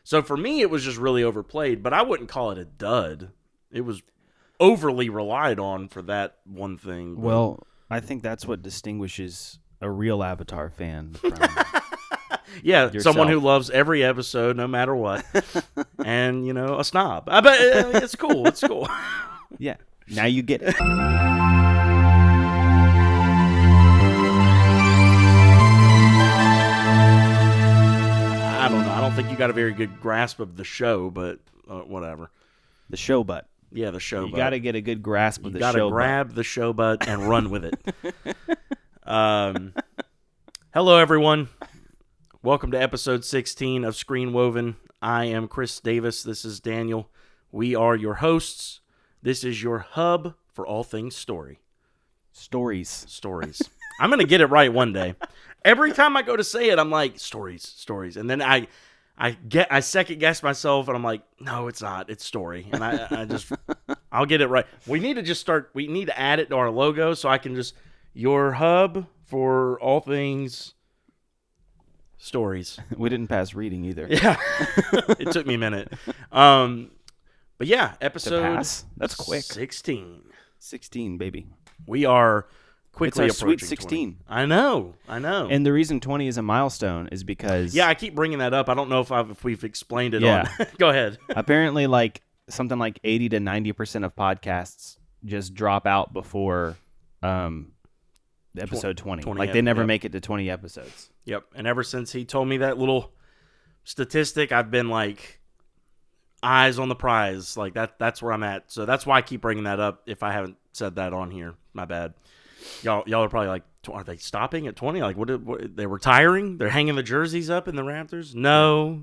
So for me, it was just really overplayed, but I wouldn't call it a dud. It was overly relied on for that one thing. Well, I think that's what distinguishes a real Avatar fan from yeah, yourself. Someone who loves every episode, no matter what, and a snob. I bet it's cool. It's cool. Yeah, now you get it. I don't know. I don't think you got a very good grasp of the show, but whatever. The show butt. Yeah, the show butt. You got to get a good grasp of the show butt. You got to grab the show butt and run with it. Hello, everyone. Welcome to episode 16 of Screenwoven. I am Chris Davis. This is Daniel. We are your hosts. This is your hub for all things story. Stories. I'm going to get it right one day. Every time I go to say it, I'm like, stories. And then I second guess myself, and I'm like, no, it's not. It's story. And I'll get it right. We need to add it to our logo so I can your hub for all things stories. We didn't pass reading either. Yeah. It took me a minute. But yeah, episode That's quick. 16. 16, baby. We are quickly it's our approaching sweet 16. 20. I know. And the reason 20 is a milestone is because... Yeah, I keep bringing that up. I don't know if we've explained it Yeah. on. Go ahead. Apparently, something like 80 to 90% of podcasts just drop out before episode 20. They never make it to 20 episodes. Yep. And ever since he told me that little statistic, I've been eyes on the prize. That's where I'm at. So that's why I keep bringing that up. If I haven't said that on here, my bad. Y'all are probably like, are they stopping at 20? What they retiring? They're hanging the jerseys up in the rafters? No.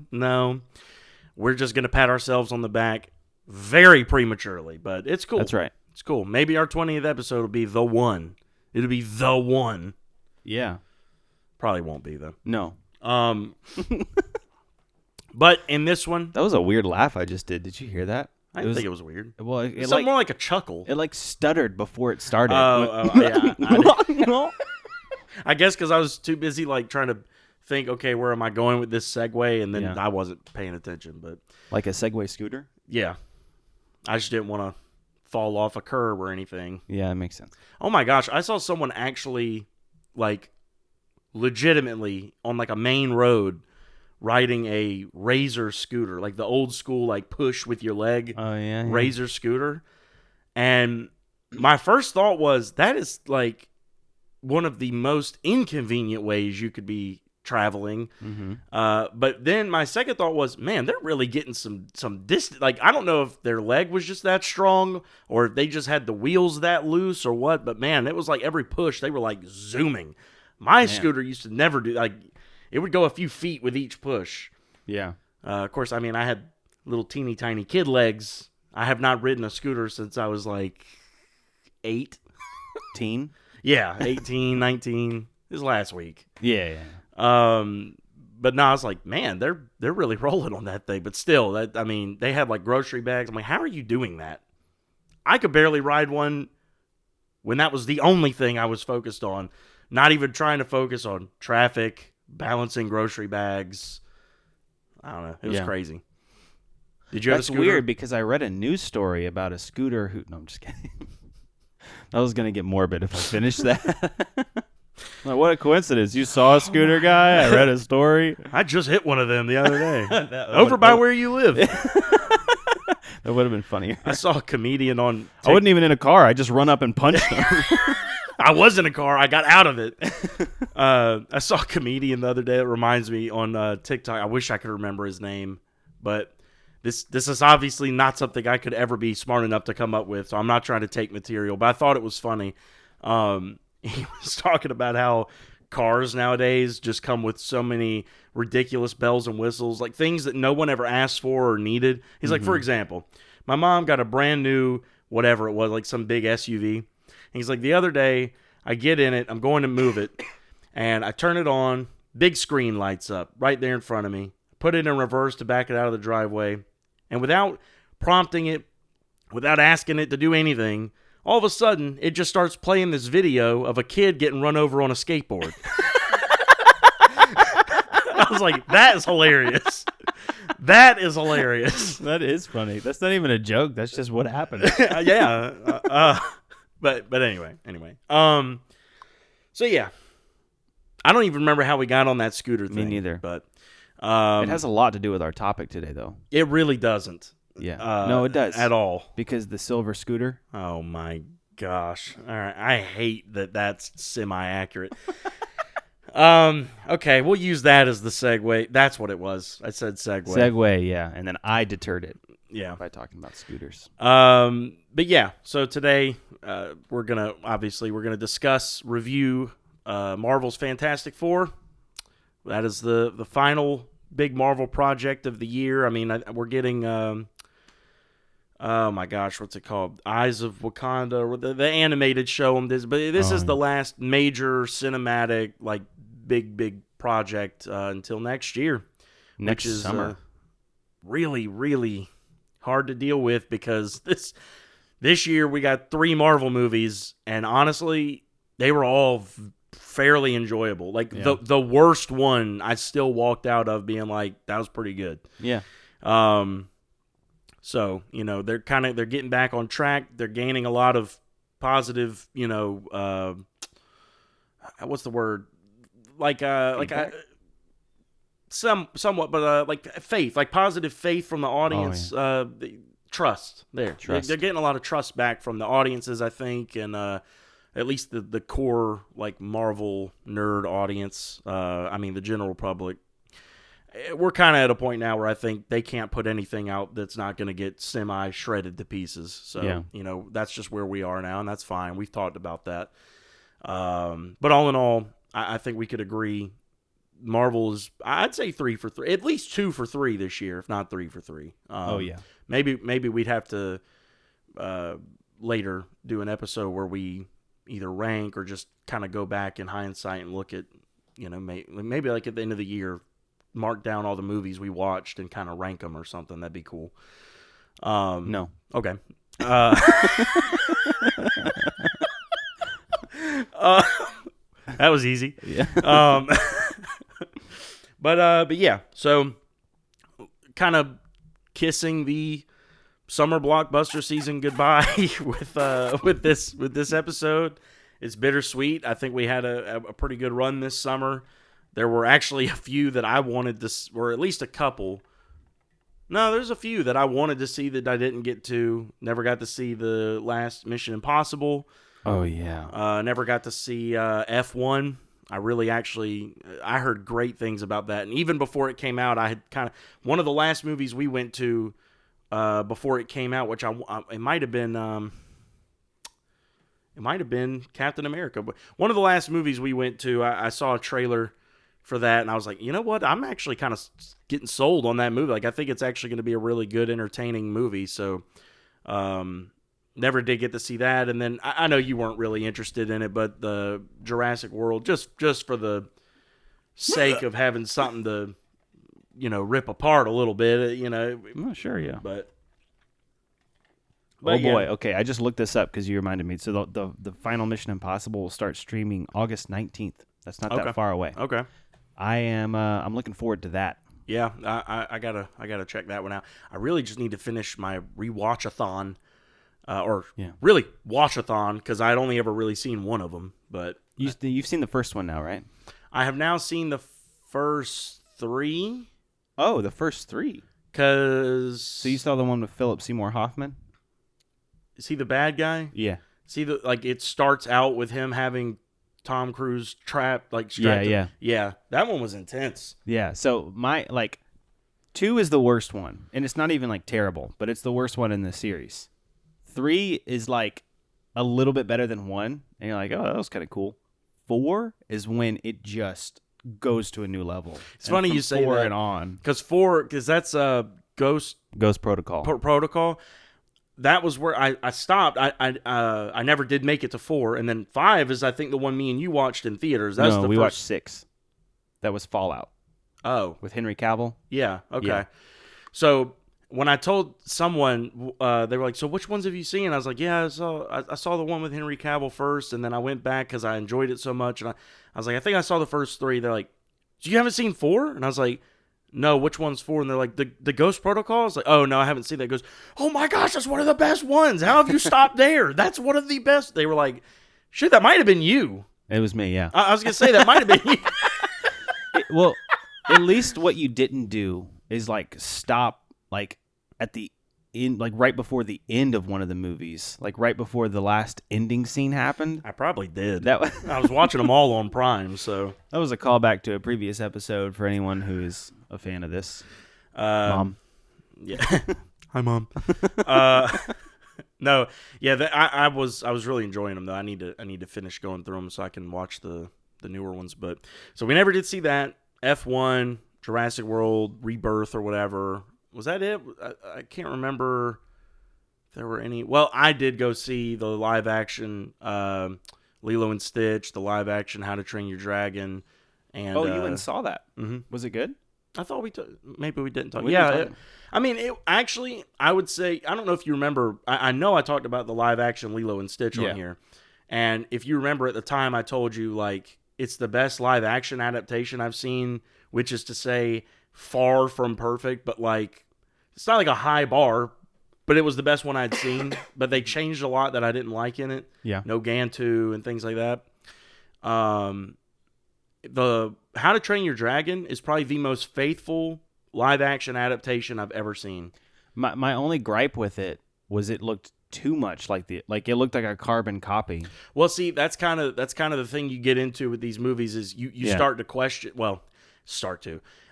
We're just going to pat ourselves on the back very prematurely, but it's cool. That's right. It's cool. Maybe our 20th episode will be the one. It'll be the one. Yeah. Probably won't be, though. No. But in this one... That was a weird laugh I just did. Did you hear that? I didn't think it was weird. Well, it sounded more like a chuckle. It stuttered before it started. Yeah. I guess because I was too busy trying to think, okay, where am I going with this segue? And then I wasn't paying attention. But like a Segway scooter? Yeah. I just didn't want to fall off a curb or anything. Yeah, that makes sense. Oh my gosh, I saw someone actually legitimately on a main road riding a Razor scooter, the old school push with your leg Razor scooter. And my first thought was that is one of the most inconvenient ways you could be traveling. Mm-hmm. But then my second thought was, man, they're really getting some distance. I don't know if their leg was just that strong or if they just had the wheels that loose or what, but man, it was every push they were zooming. My scooter used to never do it would go a few feet with each push. Yeah. Of course, I mean, I had little teeny tiny kid legs. I have not ridden a scooter since I was 8. Teen? Yeah, 18, 19. This was last week. Yeah. But no, I was like, man, they're really rolling on that thing. But still, they had grocery bags. I'm like, how are you doing that? I could barely ride one when that was the only thing I was focused on. Not even trying to focus on traffic, balancing grocery bags. I don't know. It was crazy. Did you have a scooter? That's weird because I read a news story about a scooter who... No, I'm just kidding. I was going to get morbid if I finished that. What a coincidence. You saw a scooter guy. I read a story. I just hit one of them the other day. Over by where you live. That would have been funnier. I saw a comedian on... I wasn't even in a car. I just run up and punched him. I was in a car. I got out of it. I saw a comedian the other day that reminds me on TikTok. I wish I could remember his name, but this is obviously not something I could ever be smart enough to come up with, so I'm not trying to take material, but I thought it was funny. He was talking about how cars nowadays just come with so many ridiculous bells and whistles, things that no one ever asked for or needed. He's like, for example, my mom got a brand new, whatever it was, some big SUV. He's like, the other day, I get in it, I'm going to move it, and I turn it on, big screen lights up right there in front of me, put it in reverse to back it out of the driveway, and without prompting it, without asking it to do anything, all of a sudden, it just starts playing this video of a kid getting run over on a skateboard. I was like, that is hilarious. That is hilarious. That is funny. That's not even a joke. That's just what happened. Yeah. But anyway. So yeah, I don't even remember how we got on that scooter thing. Me neither. But it has a lot to do with our topic today, though. it really doesn't. Yeah. No, it does. At all. Because the silver scooter. Oh my gosh. All right. I hate that that's semi-accurate. Okay, we'll use that as the segue. That's what it was. I said segue. Segue, yeah. And then I deterred it. Yeah. By talking about scooters. But yeah, so today we're gonna review Marvel's Fantastic Four. That is the final big Marvel project of the year. I mean, we're getting oh my gosh, what's it called? Eyes of Wakanda, or the animated show on this. But this is the last major cinematic, like big project until next year, Next which is summer. really, really hard to deal with because this year we got 3 Marvel movies, and honestly, they were all fairly enjoyable. Like the worst one, I still walked out of being like, that was pretty good. Yeah. So, they're getting back on track. They're gaining a lot of positive, what's the word? Somewhat, but like faith, like positive faith from the audience. Trust there. Trust. They're getting a lot of trust back from the audiences, I think, and at least the core like Marvel nerd audience. I mean, the general public. We're kind of at a point now where I think they can't put anything out that's not going to get semi-shredded to pieces. So, that's just where we are now, and that's fine. We've talked about that. But all in all, I think we could agree Marvel is, I'd say 3 for 3. At least 2 for 3 this year, if not 3 for 3. Maybe we'd have to later do an episode where we either rank or just kind of go back in hindsight and look at, maybe like at the end of the year, mark down all the movies we watched and kind of rank them or something. That'd be cool. No. Okay. That was easy. Yeah. But yeah, so kind of kissing the summer blockbuster season goodbye with this episode. It's bittersweet. I think we had a pretty good run this summer. There were actually a few that I wanted to, or at least a couple. No, there's a few that I wanted to see that I didn't get to. Never got to see the last Mission Impossible. Oh, yeah. Never got to see F1. I heard great things about that. And even before it came out, I had one of the last movies we went to before it came out, which it might have been Captain America. But one of the last movies we went to, I saw a trailer for that, and I was like, you know what? I'm actually kind of getting sold on that movie. Like, I think it's actually going to be a really good, entertaining movie. So, never did get to see that. And then I know you weren't really interested in it, but the Jurassic World, just for the sake of having something to, rip apart a little bit, Oh, sure, yeah. But oh boy, yeah. okay. I just looked this up because you reminded me. So the final Mission Impossible will start streaming August 19th. That's not that far away. Okay. I'm looking forward to that. Yeah, I gotta check that one out. I really just need to finish my rewatch-a-thon, really watch-a-thon, because I'd only ever really seen one of them. But you've seen the first one now, right? I have now seen the first 3. Oh, the first 3. So you saw the one with Philip Seymour Hoffman? Is he the bad guy? Yeah. See, it starts out with him having Tom Cruise trapped. Yeah. That one was intense. Yeah. So 2 is the worst one, and it's not even terrible, but it's the worst one in the series. 3 is a little bit better than 1, and you're like, oh, that was kind of cool. 4 is when it just goes to a new level. It's funny you say 4 that. And on. Because that's Ghost Protocol. Protocol. That was where I stopped. I never did make it to 4, and then 5 is I think the one me and you watched in theaters. We watched 6. That was Fallout. Oh, with Henry Cavill. Yeah. Okay. Yeah. So when I told someone, they were like, "So which ones have you seen?" I was like, "Yeah, I saw the one with Henry Cavill first, and then I went back because I enjoyed it so much, and I was like, I think I saw the first 3." They're like, "So you haven't seen 4?" And I was like, no, which one's 4? And they're like, the Ghost Protocol? It's like, oh, no, I haven't seen that. It goes, oh my gosh, that's one of the best ones. How have you stopped there? That's one of the best. They were like, shit, that might have been you. It was me, yeah. I was going to say, that might have been you. Well, at least what you didn't do is like stop like at the end, like right before the end of one of the movies, like right before the last ending scene happened. I probably did. That I was watching them all on Prime, so. That was a callback to a previous episode for anyone who is a fan of this. Mom. Yeah. Hi, Mom. No, yeah, I was really enjoying them though. I need to finish going through them so I can watch the newer ones. But so we never did see that F1, Jurassic World, Rebirth, or whatever. Was that it? I can't remember if there were any. Well, I did go see the live action Lilo and Stitch, the live action How to Train Your Dragon, and you went and saw that? Mm-hmm. Was it good? I thought maybe we didn't talk. I mean, actually, I would say, I don't know if you remember, I know I talked about the live action Lilo and Stitch on here. And if you remember at the time, I told you, like, it's the best live action adaptation I've seen, which is to say, far from perfect, but like, it's not like a high bar, but it was the best one I'd seen. But they changed a lot that I didn't like in it. Yeah. No Gantu and things like that. The How to Train Your Dragon is probably the most faithful live action adaptation I've ever seen. My only gripe with it was it looked too much like it looked like a carbon copy. Well, see, that's kind of the thing you get into with these movies is you start to question. Well,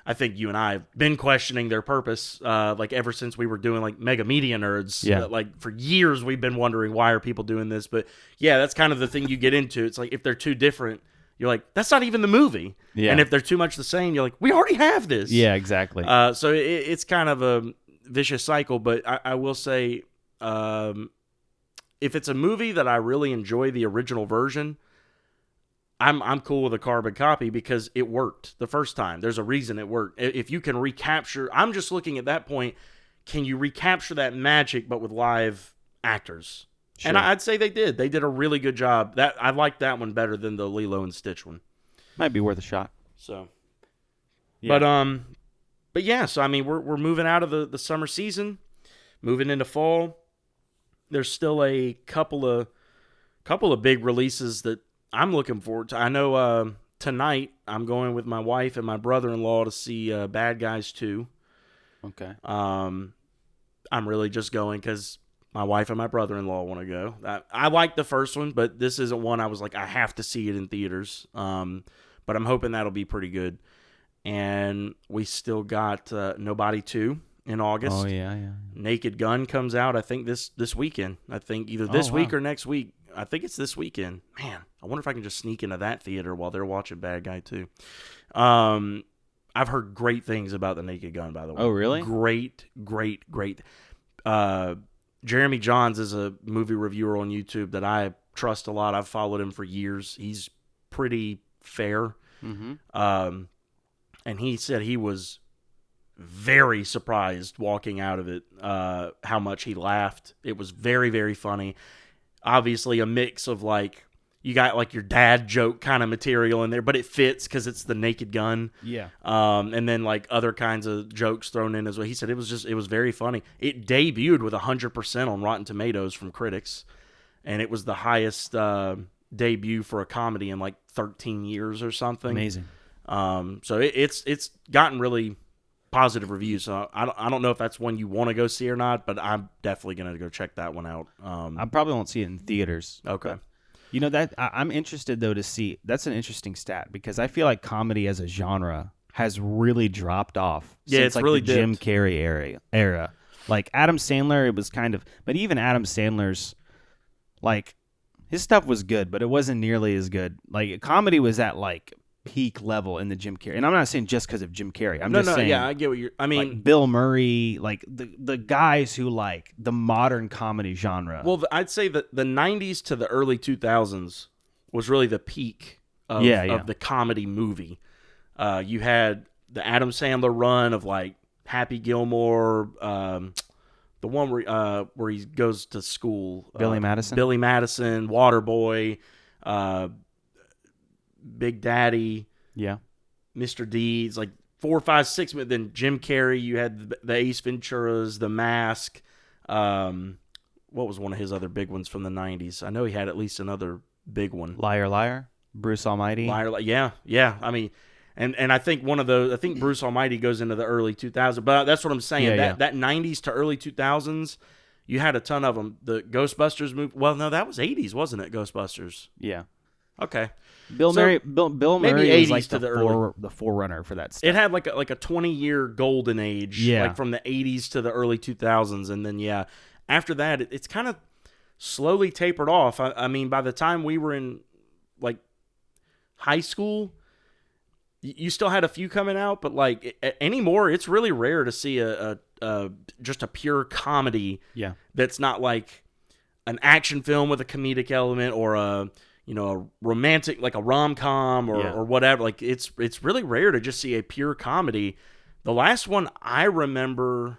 I think you and I have been questioning their purpose, like ever since we were doing like Mega Media Nerds. Yeah. Like for years we've been wondering why are people doing this, but yeah, that's kind of the thing you get into. It's like if they're too different, you're like, that's not even the movie. Yeah. And if they're too much the same, you're like, we already have this. Yeah, exactly. So it's kind of a vicious cycle, but I will say, if it's a movie that I really enjoy the original version, I'm cool with a carbon copy because it worked the first time. There's a reason it worked. If you can recapture, I'm just looking at that point, can you recapture that magic but with live actors? Sure. And I'd say they did. They did a really good job. I liked that one better than the Lilo and Stitch one. Might be worth a shot. So, yeah. but yeah. So I mean, we're moving out of the summer season, moving into fall. There's still a couple of big releases that I'm looking forward to. I know tonight I'm going with my wife and my brother-in-law to see Bad Guys 2. Okay. I'm really just going because my wife and my brother-in-law want to go. I like the first one, but this isn't one I was like, I have to see it in theaters. But I'm hoping that'll be pretty good. And we still got Nobody 2 in August. Oh, yeah. Naked Gun comes out, I think, this weekend. I think either this week or next week. I think it's this weekend. Man, I wonder if I can just sneak into that theater while they're watching Bad Guy 2. I've heard great things about the Naked Gun, by the way. Oh, really? Great. Jeremy Johns is a movie reviewer on YouTube that I trust a lot. I've followed him for years. He's pretty fair. Mm-hmm. And he said he was very surprised walking out of it, how much he laughed. It was very, very funny. Obviously a mix of like, you got like your dad joke kind of material in there, but it fits because it's the Naked Gun. Yeah. And then like other kinds of jokes thrown in as well. He said it was very funny. It debuted with 100% on Rotten Tomatoes from critics, and it was the highest debut for a comedy in like 13 years or something. Amazing. So it's gotten really positive reviews. So I don't know if that's one you want to go see or not, but I'm definitely gonna go check that one out. I probably won't see it in theaters. Okay. You know, that I'm interested, though, to see. That's an interesting stat because I feel like comedy as a genre has really dropped off since it's like really the Jim Carrey era. Like Adam Sandler, it was kind of, but even Adam Sandler's, like, his stuff was good, but it wasn't nearly as good. Like comedy was at like peak level in the Jim Carrey, and I'm not saying just because of Jim Carrey. I'm just saying, yeah, I get what you're. I mean, like Bill Murray, like the guys who like the modern comedy genre. Well, I'd say that the '90s to the early 2000s was really the peak of the comedy movie. You had the Adam Sandler run of like Happy Gilmore, the one where he goes to school, Billy Madison, Waterboy, Big Daddy, yeah, Mr. Deeds, like 4, 5, 6. But then Jim Carrey, you had the Ace Venturas, The Mask. What was one of his other big ones from the 90s? I know he had at least another big one. Liar, Liar, Bruce Almighty. Yeah. I mean, and I think one of those, I think Bruce Almighty goes into the early 2000s. But that's what I'm saying. That 90s to early 2000s, you had a ton of them. The Ghostbusters movie. Well, no, that was 80s, wasn't it? Ghostbusters. Yeah. Okay. Bill Murray was like the forerunner for that stuff. It had like a 20-year golden age, like from the 80s to the early 2000s, and then after that it's kind of slowly tapered off. I mean, by the time we were in like high school, you still had a few coming out, but like anymore, it's really rare to see a just a pure comedy. Yeah, that's not like an action film with a comedic element or a romantic, like a rom-com or whatever. Like it's really rare to just see a pure comedy. The last one I remember,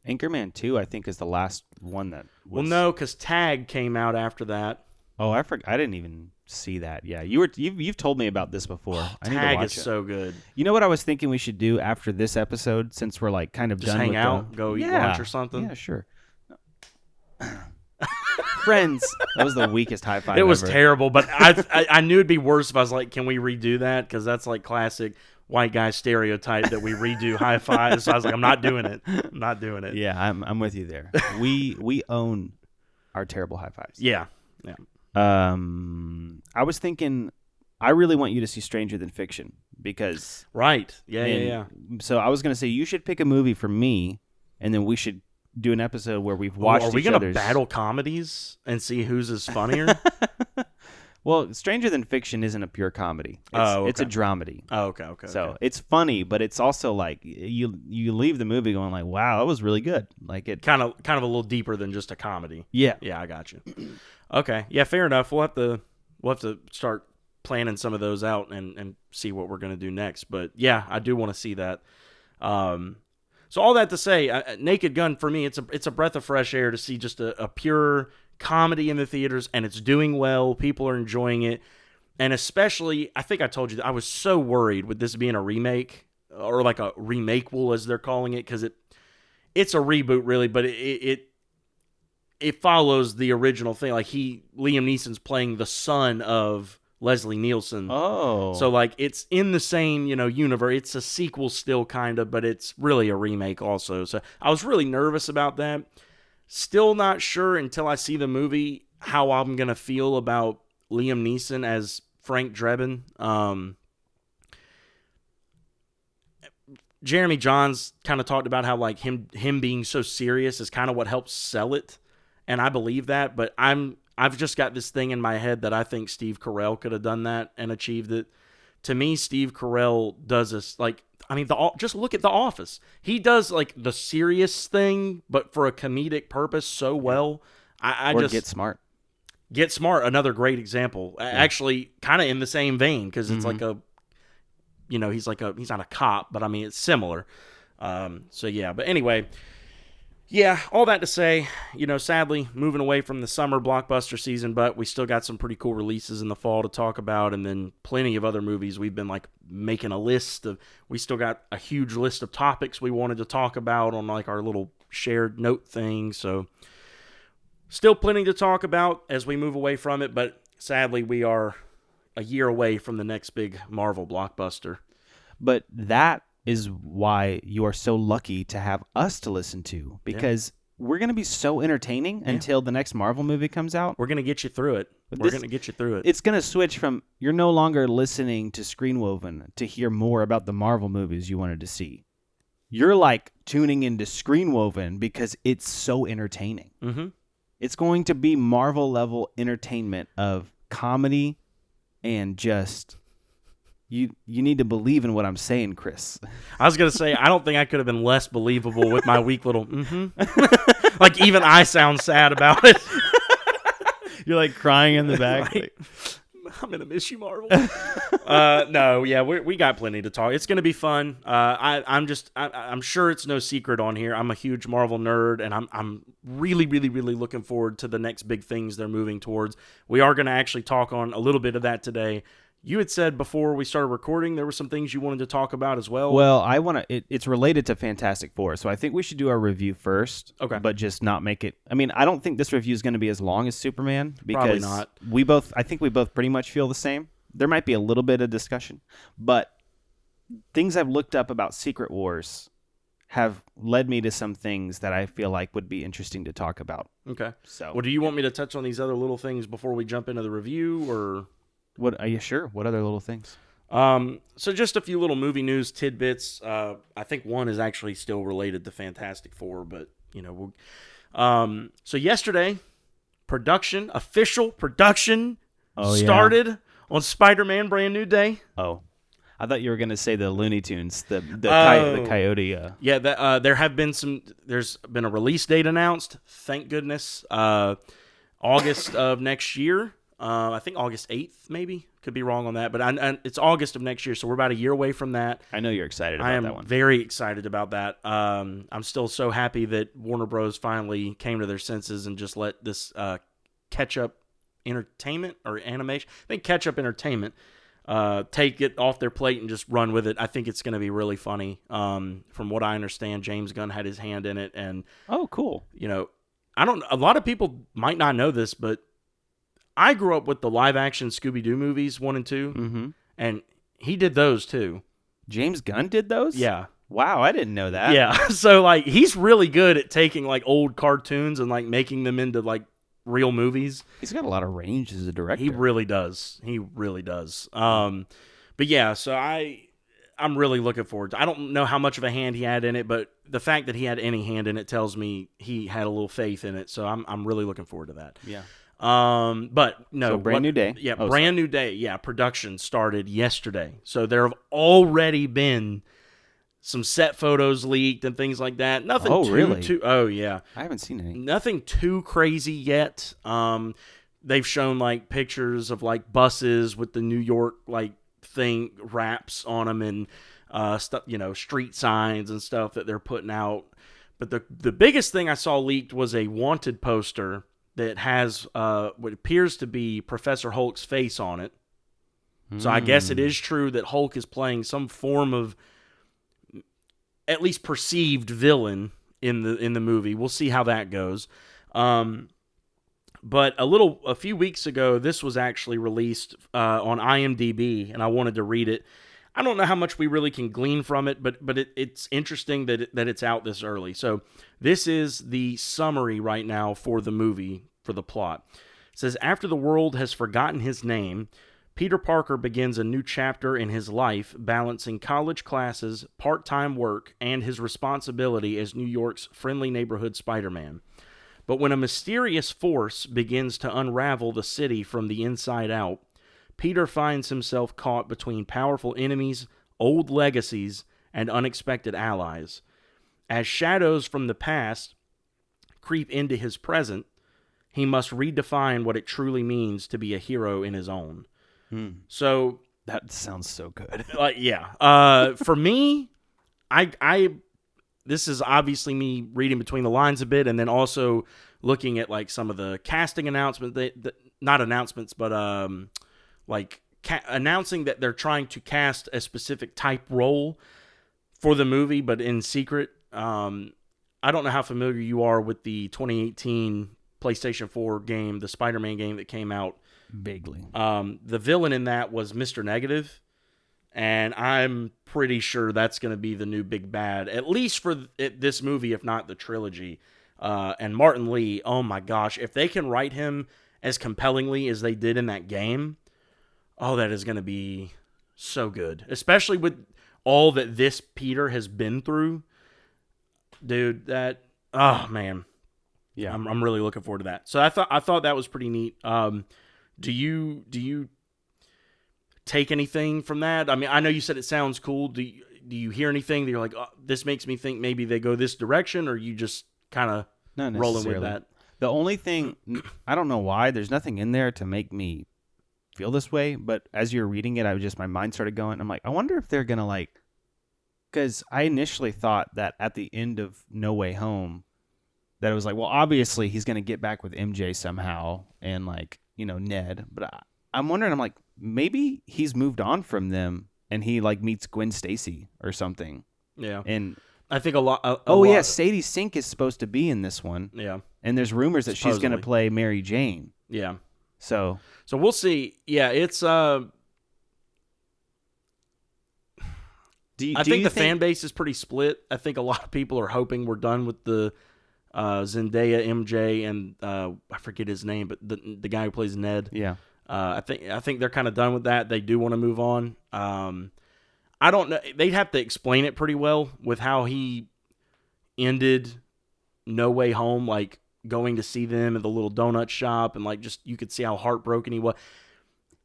Anchorman 2, I think, is the last one that was... Well, no, because Tag came out after that. Oh, I didn't even see that. Yeah, you've told me about this before. I need to Tag watch is it. so good. You know what I was thinking we should do after this episode, since we're like kind of just done hang with out, go eat lunch or something? Yeah, sure. Friends. That was the weakest high five It was ever. terrible, but I knew it'd be worse if I was like, can we redo that? Because that's like classic white guy stereotype that we redo high fives. So I was like, I'm not doing it. Yeah, I'm with you there. We own our terrible high fives. Yeah. I was thinking, I really want you to see Stranger Than Fiction because right. Yeah. So I was gonna say you should pick a movie for me, and then we should do an episode where we've watched. Are we gonna battle comedies and see whose is funnier? Well, Stranger Than Fiction isn't a pure comedy. It's a dramedy. Oh, okay. So it's funny, but it's also like you leave the movie going like, wow, that was really good. Like it kind of a little deeper than just a comedy. Yeah, I got you. Okay, yeah, fair enough. We'll have to start planning some of those out and see what we're gonna do next. But yeah, I do want to see that. So all that to say, Naked Gun for me, it's a breath of fresh air to see just a pure comedy in the theaters, and it's doing well. People are enjoying it, and especially, I think I told you that I was so worried with this being a remake or like a remakeable as they're calling it, because it's a reboot really, but it follows the original thing. Like Liam Neeson's playing the son of Leslie Nielsen. Oh. So like it's in the same, universe. It's a sequel still kind of, but it's really a remake also. So I was really nervous about that. Still not sure until I see the movie how I'm going to feel about Liam Neeson as Frank Drebin. Jeremy Johns kind of talked about how like him being so serious is kind of what helps sell it. And I believe that, but I've just got this thing in my head that I think Steve Carell could have done that and achieved it. To me, Steve Carell does this just look at The Office. He does like the serious thing, but for a comedic purpose so well. Get Smart. Get Smart, another great example. Yeah. Actually, kind of in the same vein because it's like he's not a cop, but I mean it's similar. So yeah, but anyway. Yeah, all that to say, sadly, moving away from the summer blockbuster season, but we still got some pretty cool releases in the fall to talk about, and then plenty of other movies. We've been, like, making a list of... We still got a huge list of topics we wanted to talk about on, like, our little shared note thing, so... Still plenty to talk about as we move away from it, but sadly, we are a year away from the next big Marvel blockbuster. But that is why you are so lucky to have us to listen to, because we're going to be so entertaining until the next Marvel movie comes out. We're going to get you through it. It's going to switch from you're no longer listening to Screenwoven to hear more about the Marvel movies you wanted to see. You're like tuning into Screenwoven because it's so entertaining. Mm-hmm. It's going to be Marvel level entertainment of comedy and just... You need to believe in what I'm saying, Chris. I was going to say, I don't think I could have been less believable with my weak little Like, even I sound sad about it. You're, like, crying in the back. Like, I'm going to miss you, Marvel. No, yeah, we got plenty to talk. It's going to be fun. I'm sure it's no secret on here. I'm a huge Marvel nerd, and I'm really, really, really looking forward to the next big things they're moving towards. We are going to actually talk on a little bit of that today. You had said before we started recording there were some things you wanted to talk about as well. Well, I want to. It's related to Fantastic Four, so I think we should do our review first. Okay. But just not make it. I mean, I don't think this review is going to be as long as Superman Probably because not. I think we both pretty much feel the same. There might be a little bit of discussion, but things I've looked up about Secret Wars have led me to some things that I feel like would be interesting to talk about. Okay. So, Well, do you want me to touch on these other little things before we jump into the review, or? what are you sure? What other little things? So just a few little movie news tidbits. I think one is actually still related to Fantastic Four, but so yesterday, official production started on Spider-Man Brand New Day. Oh, I thought you were going to say the Looney Tunes, the Coyote. Yeah, there's been a release date announced. Thank goodness. August of next year. I think August 8th, maybe. Could be wrong on that, but it's August of next year, so we're about a year away from that. I know you're excited about that one. I am very excited about that. I'm still so happy that Warner Bros. Finally came to their senses and just let this Ketchup Entertainment or Animation, I think Ketchup Entertainment, take it off their plate and just run with it. I think it's going to be really funny. From what I understand, James Gunn had his hand in it, and oh, cool. A lot of people might not know this, but I grew up with the live-action Scooby-Doo movies 1 and 2, and he did those too. James Gunn did those? Yeah. Wow, I didn't know that. Yeah, so like he's really good at taking like old cartoons and like making them into like real movies. He's got a lot of range as a director. He really does. But yeah, so I'm really looking forward to it. I don't know how much of a hand he had in it, but the fact that he had any hand in it tells me he had a little faith in it. So I'm really looking forward to that. Yeah. But no, so brand new day. Yeah, new day. Yeah, production started yesterday. So there have already been some set photos leaked and things like that. Nothing too oh yeah. I haven't seen any. Nothing too crazy yet. They've shown like pictures of like buses with the New York like thing wraps on them and stuff, street signs and stuff that they're putting out. But the biggest thing I saw leaked was a wanted poster that has what appears to be Professor Hulk's face on it. So I guess it is true that Hulk is playing some form of at least perceived villain in the movie. We'll see how that goes. But a few weeks ago, this was actually released on IMDb, and I wanted to read it. I don't know how much we really can glean from it, but it's interesting that it's out this early. So this is the summary right now for the movie, for the plot. It says, after the world has forgotten his name, Peter Parker begins a new chapter in his life, balancing college classes, part-time work, and his responsibility as New York's friendly neighborhood Spider-Man. But when a mysterious force begins to unravel the city from the inside out, Peter finds himself caught between powerful enemies, old legacies, and unexpected allies. As shadows from the past creep into his present, he must redefine what it truly means to be a hero in his own. So that sounds so good. Yeah. For me, this is obviously me reading between the lines a bit, and then also looking at like some of the casting announcements. Not announcements, but announcing that they're trying to cast a specific type role for the movie, but in secret. I don't know how familiar you are with the 2018 PlayStation 4 game, the Spider-Man game that came out. Vaguely. The villain in that was Mr. Negative, and I'm pretty sure that's going to be the new big bad, at least for this movie, if not the trilogy. And Martin Lee, oh my gosh, if they can write him as compellingly as they did in that game, oh, that is going to be so good, especially with all that this Peter has been through. Dude, oh man. Yeah, I'm really looking forward to that. So I thought that was pretty neat. Do you take anything from that? I mean, I know you said it sounds cool. Do you hear anything that you're like, oh, this makes me think maybe they go this direction, or you just kind of rolling with that? The only thing, I don't know why, there's nothing in there to make me feel this way, but as you're reading it, my mind started going. I'm like, I wonder if they're going to because I initially thought that at the end of No Way Home, that it was like, well, obviously he's going to get back with MJ somehow and Ned, but I'm wondering. I'm like, maybe he's moved on from them, and he like meets Gwen Stacy or something. Yeah, And I think a lot. yeah, Sadie Sink is supposed to be in this one. Yeah, and there's rumors that she's going to play Mary Jane. Yeah, so we'll see. Yeah, it's I think the fan base is pretty split. I think a lot of people are hoping we're done with the Zendaya, MJ, and I forget his name, but the guy who plays Ned. Yeah. I think they're kind of done with that. They do want to move on. I don't know. They'd have to explain it pretty well with how he ended No Way Home, like going to see them at the little donut shop, and like just you could see how heartbroken he was.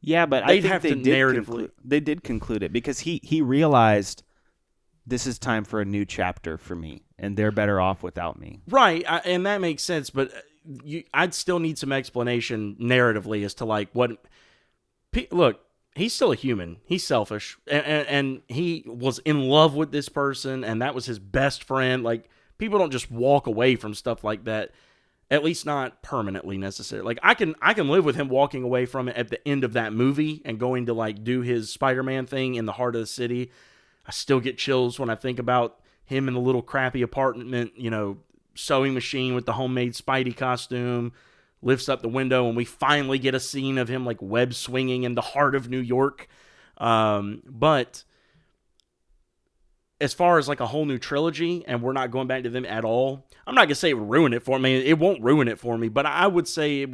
Yeah, but I think they did conclude it because he realized this is time for a new chapter for me, and they're better off without me. Right, and that makes sense, but I'd still need some explanation narratively as to like what. Look, he's still a human. He's selfish, and he was in love with this person, and that was his best friend. Like, people don't just walk away from stuff like that. At least not permanently necessarily. Like I can live with him walking away from it at the end of that movie and going to like do his Spider-Man thing in the heart of the city. I still get chills when I think about him in the little crappy apartment, sewing machine with the homemade Spidey costume, lifts up the window, and we finally get a scene of him like web swinging in the heart of New York. But as far as like a whole new trilogy, and we're not going back to them at all, I'm not gonna say it would ruin it for me. It won't ruin it for me, but I would say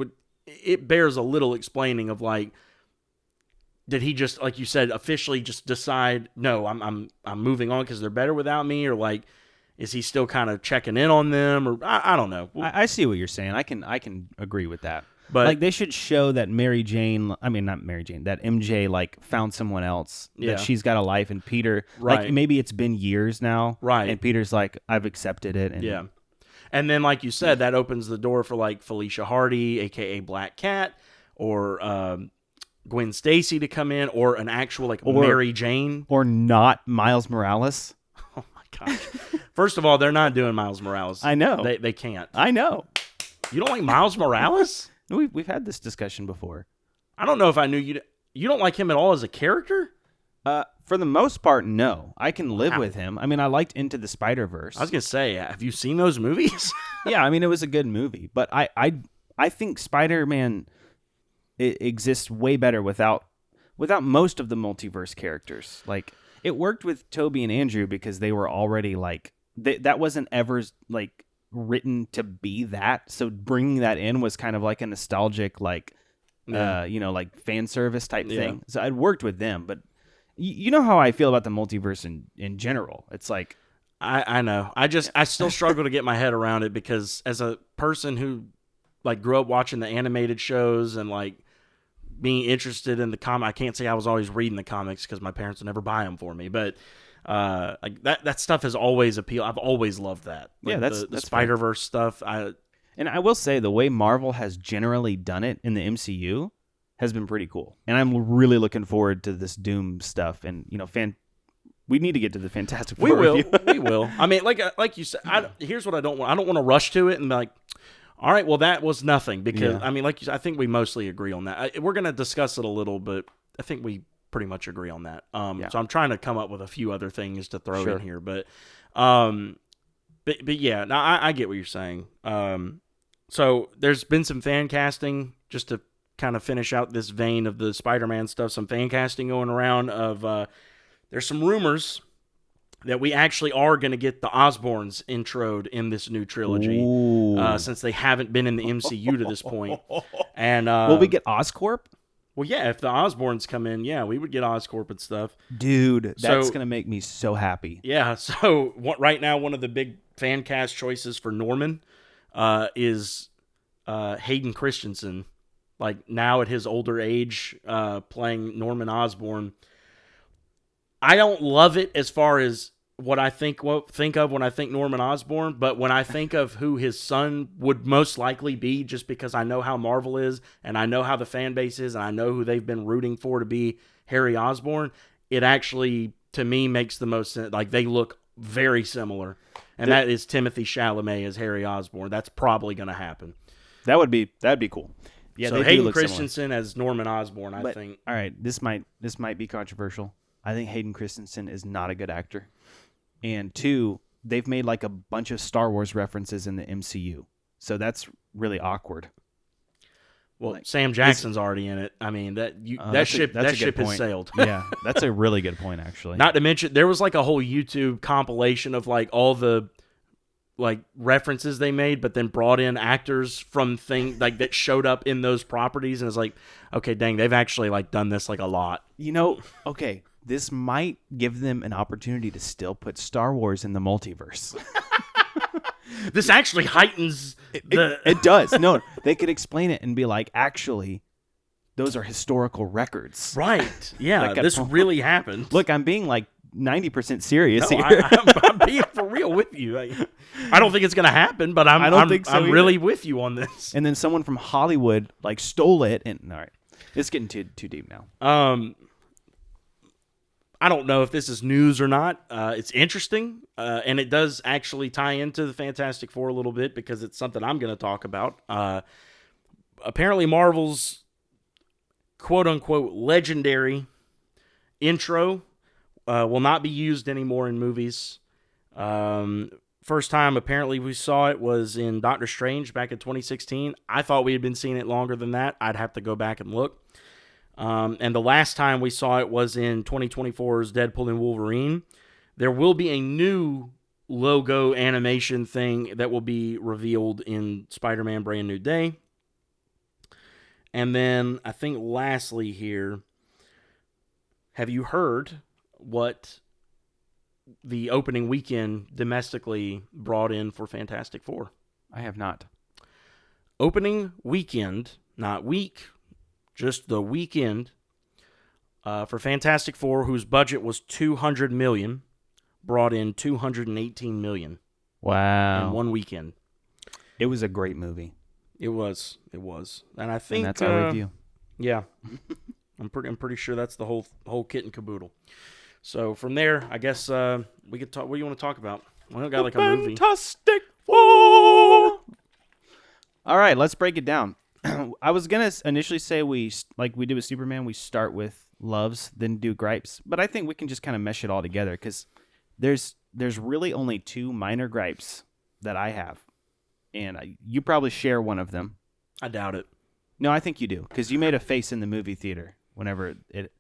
it bears a little explaining of like, did he just, like you said, officially just decide, no, I'm moving on because they're better without me, or like, is he still kind of checking in on them, or I don't know. I see what you're saying. I can agree with that. But like they should show that not Mary Jane, that MJ like found someone else, that she's got a life, and Peter, right. Like maybe it's been years now, right? And Peter's like, I've accepted it, and yeah. And then, like you said, that opens the door for like Felicia Hardy, aka Black Cat, or Gwen Stacy to come in, or an actual like Mary Jane, or not Miles Morales. Oh my gosh! First of all, they're not doing Miles Morales. I know they can't. I know. You don't like Miles Morales? We've had this discussion before. I don't know if I knew you. You don't like him at all as a character? For the most part, no. I can live with him. I mean, I liked Into the Spider-Verse. I was gonna say, have you seen those movies? Yeah, I mean, it was a good movie, but I think Spider-Man exists way better without most of the multiverse characters. Like, it worked with Toby and Andrew because they were already like that wasn't ever like written to be that. So bringing that in was kind of like a nostalgic like like fan service type thing. So I'd worked with them, but you know how I feel about the multiverse in general. It's like I know. I still struggle to get my head around it because as a person who like grew up watching the animated shows and like being interested in the comic, I can't say I was always reading the comics because my parents would never buy them for me, but like that stuff has always appealed. I've always loved that. Like yeah, that's the Spider-Verse stuff. And I will say the way Marvel has generally done it in the MCU has been pretty cool. And I'm really looking forward to this Doom stuff. And, we need to get to the Fantastic Four review. We will. I mean, like you said, here's what I don't want. I don't want to rush to it and be like, all right, well, that was nothing. Because, I mean, like you said, I think we mostly agree on that. We're going to discuss it a little, but I think we pretty much agree on that. So I'm trying to come up with a few other things to throw in here. But yeah, now I get what you're saying. So there's been some fan casting, just to kind of finish out this vein of the Spider-Man stuff, some fan casting going around of there's some rumors that we actually are going to get the Osborns introed in this new trilogy, since they haven't been in the MCU to this point. And will we get Oscorp? Well, yeah, if the Osborns come in, yeah, we would get Oscorp and stuff. Dude, that's going to make me so happy. Yeah, so right now one of the big fan cast choices for Norman is Hayden Christensen, like now at his older age, playing Norman Osborn. I don't love it as far as what I think of when I think Norman Osborn, but when I think of who his son would most likely be, just because I know how Marvel is, and I know how the fan base is, and I know who they've been rooting for to be Harry Osborn, it actually, to me, makes the most sense. Like, they look very similar, and that is Timothy Chalamet as Harry Osborn. That's probably going to happen. That'd be cool. Yeah, so they do Hayden look similar. Christensen as Norman Osborn, I But, think. all right, this might be controversial. I think Hayden Christensen is not a good actor. And 2, they've made like a bunch of Star Wars references in the MCU. So that's really awkward. Well, Like, Sam Jackson's already in it. I mean, that ship has sailed. Yeah, that's a really good point, actually. Not to mention, there was like a whole YouTube compilation of like all the like references they made, but then brought in actors from things like that showed up in those properties, and it's like, okay, dang, they've actually like done this like a lot. Okay, this might give them an opportunity to still put Star Wars in the multiverse. This actually heightens It does. No, they could explain it and be like, actually, those are historical records. right. Yeah, Like this really happened. Look, I'm being like 90% serious No, here. I'm being for real with you. I don't think it's gonna happen, but I don't think so I'm either. really with you on this. And then someone from Hollywood like stole it. And all right, it's getting too deep now. I don't know if this is news or not. It's interesting, and it does actually tie into the Fantastic Four a little bit because it's something I'm going to talk about. Apparently, Marvel's quote-unquote legendary intro will not be used anymore in movies. First time, apparently, we saw it was in Doctor Strange back in 2016. I thought we had been seeing it longer than that. I'd have to go back and look. And the last time we saw it was in 2024's Deadpool and Wolverine. There will be a new logo animation thing that will be revealed in Spider-Man Brand New Day. And then I think lastly here, have you heard what the opening weekend domestically brought in for Fantastic Four? I have not. Opening weekend, not week, just the weekend, for Fantastic Four, whose budget was $200 million, brought in $218 million. Wow. In one weekend. It was a great movie. It was, and I think And that's our review. Yeah, I'm pretty sure that's the whole kit and caboodle. So from there, I guess we could talk. What do you want to talk about? We don't got like a movie. Fantastic Four. All right, let's break it down. I was gonna initially say like we did with Superman, we start with loves, then do gripes. But I think we can just kind of mesh it all together because there's really only 2 minor gripes that I have, and you probably share one of them. I doubt it. No, I think you do because you made a face in the movie theater whenever it.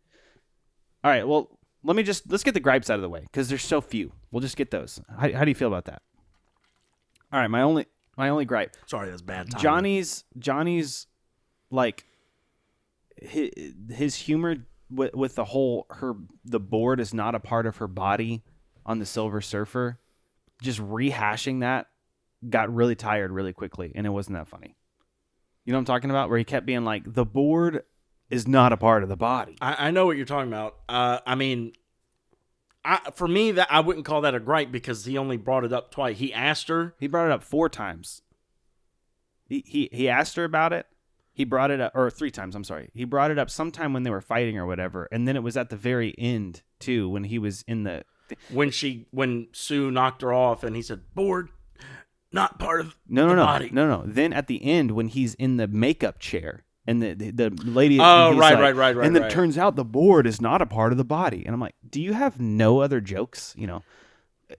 All right, well, let's get the gripes out of the way because there's so few. We'll just get those. How do you feel about that? All right, my only gripe. Sorry, that's bad timing. Johnny's like his humor with the board is not a part of her body on the Silver Surfer. Just rehashing that got really tired really quickly, and it wasn't that funny. You know what I'm talking about? Where he kept being like, the board is not a part of the body. I know what you're talking about. I mean, for me, that I wouldn't call that a gripe because he only brought it up twice. He asked her. He brought it up 4 times. He asked her about it. He brought it up, or 3 times, I'm sorry. He brought it up sometime when they were fighting or whatever, and then it was at the very end, too, when he was in the... When Sue knocked her off, and he said, board, not part of the body. No. Then at the end, when he's in the makeup chair, and the lady... Oh, right. And then it turns out the board is not a part of the body. And I'm like, do you have no other jokes? You know,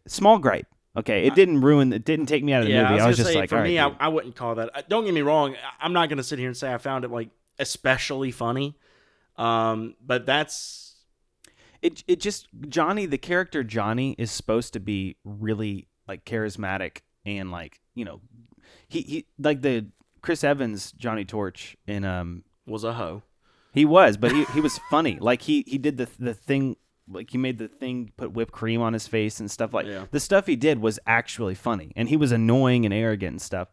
small gripe. Okay, it didn't take me out of the movie. I was just like, for all me, right, I wouldn't call that. Don't get me wrong. I'm not going to sit here and say I found it like especially funny. But that's it. Just Johnny, the character Johnny, is supposed to be really like charismatic and like, you know, he like the Chris Evans Johnny Torch in was a hoe. He was, but he was funny. Like he did the thing. Like he made the thing, put whipped cream on his face and stuff. Like the stuff he did was actually funny, and he was annoying and arrogant and stuff.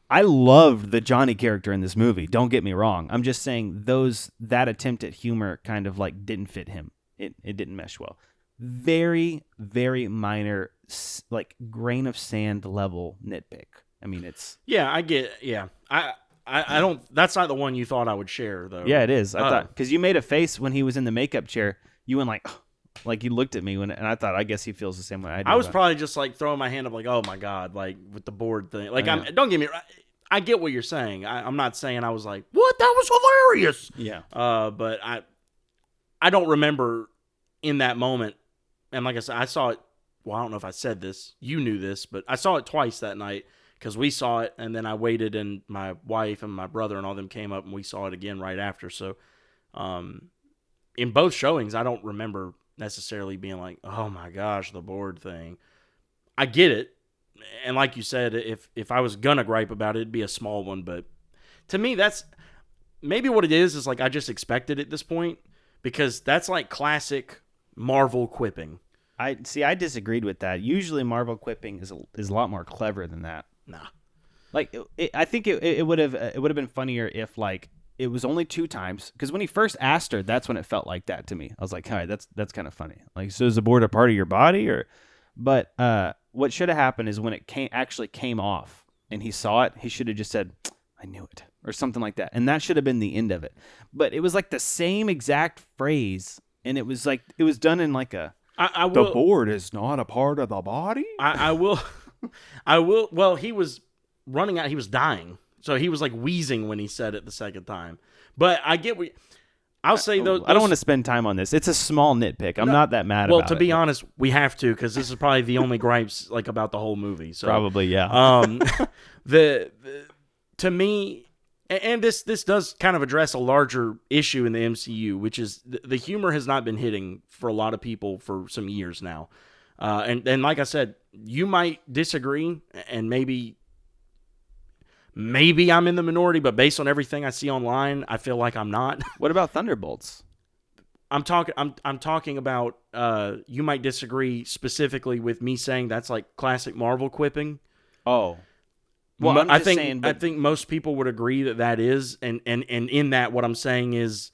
I loved the Johnny character in this movie. Don't get me wrong. I'm just saying that attempt at humor kind of like didn't fit him. It didn't mesh well. Very, very minor, like grain of sand level nitpick. I mean, it's I get I don't. That's not the one you thought I would share though. Yeah, it is. I thought because you made a face when he was in the makeup chair. You went like he looked at me and I thought, I guess he feels the same way I do. I was probably just like throwing my hand up like, oh my God, like with the board thing. Like don't get me wrong. I get what you're saying. I'm not saying I was like, what? That was hilarious. Yeah. But I don't remember in that moment. And like I said, I saw it. Well, I don't know if I said this. You knew this, but I saw it twice that night because we saw it, and then I waited, and my wife and my brother and all them came up, and we saw it again right after. So, in both showings, I don't remember necessarily being like, oh my gosh, the board thing. I get it. And like you said, if I was going to gripe about it, it'd be a small one. But to me, that's maybe what it is like I just expected at this point, because that's like classic Marvel quipping. I disagreed with that. Usually Marvel quipping is a lot more clever than that. Nah. Like I think it would have been funnier if like it was only 2 times, because when he first asked her, that's when it felt like that to me. I was like, all right, that's kind of funny. Like, so is the board a part of your body? But what should have happened is when it actually came off and he saw it, he should have just said, I knew it, or something like that. And that should have been the end of it. But it was like the same exact phrase, and it was like it was done in like the board is not a part of the body. I will. Well, he was running out. He was dying. So he was like wheezing when he said it the second time. But I get what I'll say though. I don't want to spend time on this. It's a small nitpick. I'm not that mad about it. Well, to be honest, we have to, because this is probably the only gripes like about the whole movie. So probably, yeah. To me, and this does kind of address a larger issue in the MCU, which is the humor has not been hitting for a lot of people for some years now. And like I said, you might disagree, and maybe I'm in the minority, but based on everything I see online, I feel like I'm not. What about Thunderbolts? I'm talking about you might disagree specifically with me saying that's like classic Marvel quipping. Oh. Well, I think most people would agree that is, and in that, what I'm saying is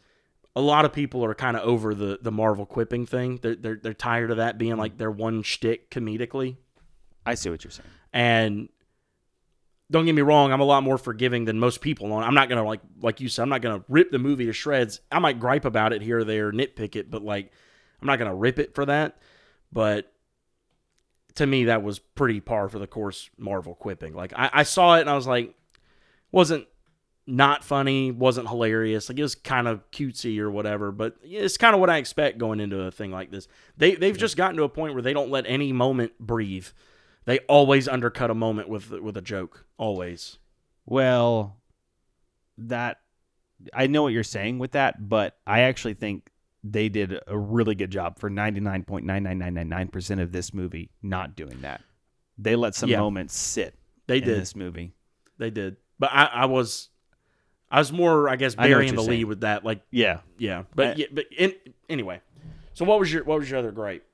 a lot of people are kind of over the Marvel quipping thing. They're tired of that being like their one shtick comedically. I see what you're saying. And don't get me wrong, I'm a lot more forgiving than most people on. I'm not gonna like you said, I'm not gonna rip the movie to shreds. I might gripe about it here or there, nitpick it, but like I'm not gonna rip it for that. But to me, that was pretty par for the course Marvel quipping. Like I saw it and I was like, wasn't not funny, wasn't hilarious. Like it was kind of cutesy or whatever, but it's kind of what I expect going into a thing like this. They've just gotten to a point where they don't let any moment breathe. They always undercut a moment with a joke. Always. Well, I know what you're saying with that, but I actually think they did a really good job for 99.99999% of this movie not doing that. They let some moments sit. In this movie. They did. But I was more, I guess, burying the lead with that. Like, yeah. But anyway. So what was your other gripe?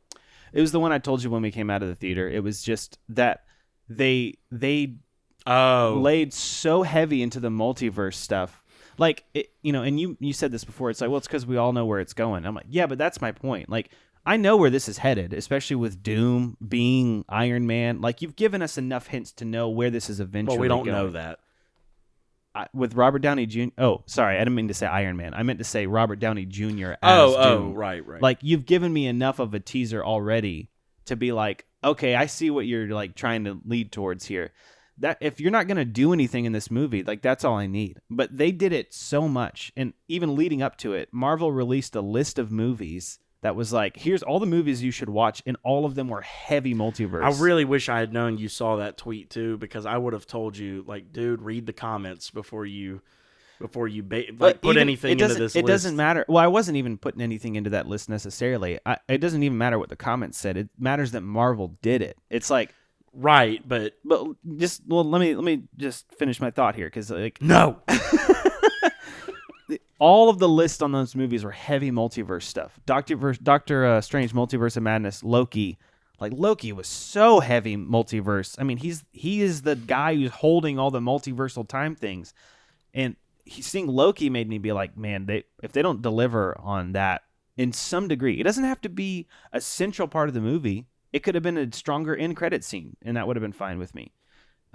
It was the one I told you when we came out of the theater. It was just that they laid so heavy into the multiverse stuff. Like, and you said this before. It's like, well, it's because we all know where it's going. I'm like, yeah, but that's my point. Like, I know where this is headed, especially with Doom being Iron Man. Like, you've given us enough hints to know where this is eventually going. Well, we don't know that. With Robert Downey Jr. Oh, sorry, I didn't mean to say Iron Man. I meant to say Robert Downey Jr. as Doom. Right. Like, you've given me enough of a teaser already to be like, okay, I see what you're like trying to lead towards here. That if you're not gonna do anything in this movie, like that's all I need. But they did it so much, and even leading up to it, Marvel released a list of movies that was like, here's all the movies you should watch, and all of them were heavy multiverse. I really wish I had known you saw that tweet too, because I would have told you, like, dude, read the comments before you put anything into this list. It doesn't matter. Well, I wasn't even putting anything into that list necessarily. It doesn't even matter what the comments said. It matters that Marvel did it. It's like, right, but let me just finish my thought here, because like no. All of the lists on those movies were heavy multiverse stuff. Doctor Strange, Multiverse of Madness, Loki. Like, Loki was so heavy multiverse. I mean, he is the guy who's holding all the multiversal time things. And seeing Loki made me be like, man, if they don't deliver on that in some degree, it doesn't have to be a central part of the movie. It could have been a stronger end credit scene, and that would have been fine with me.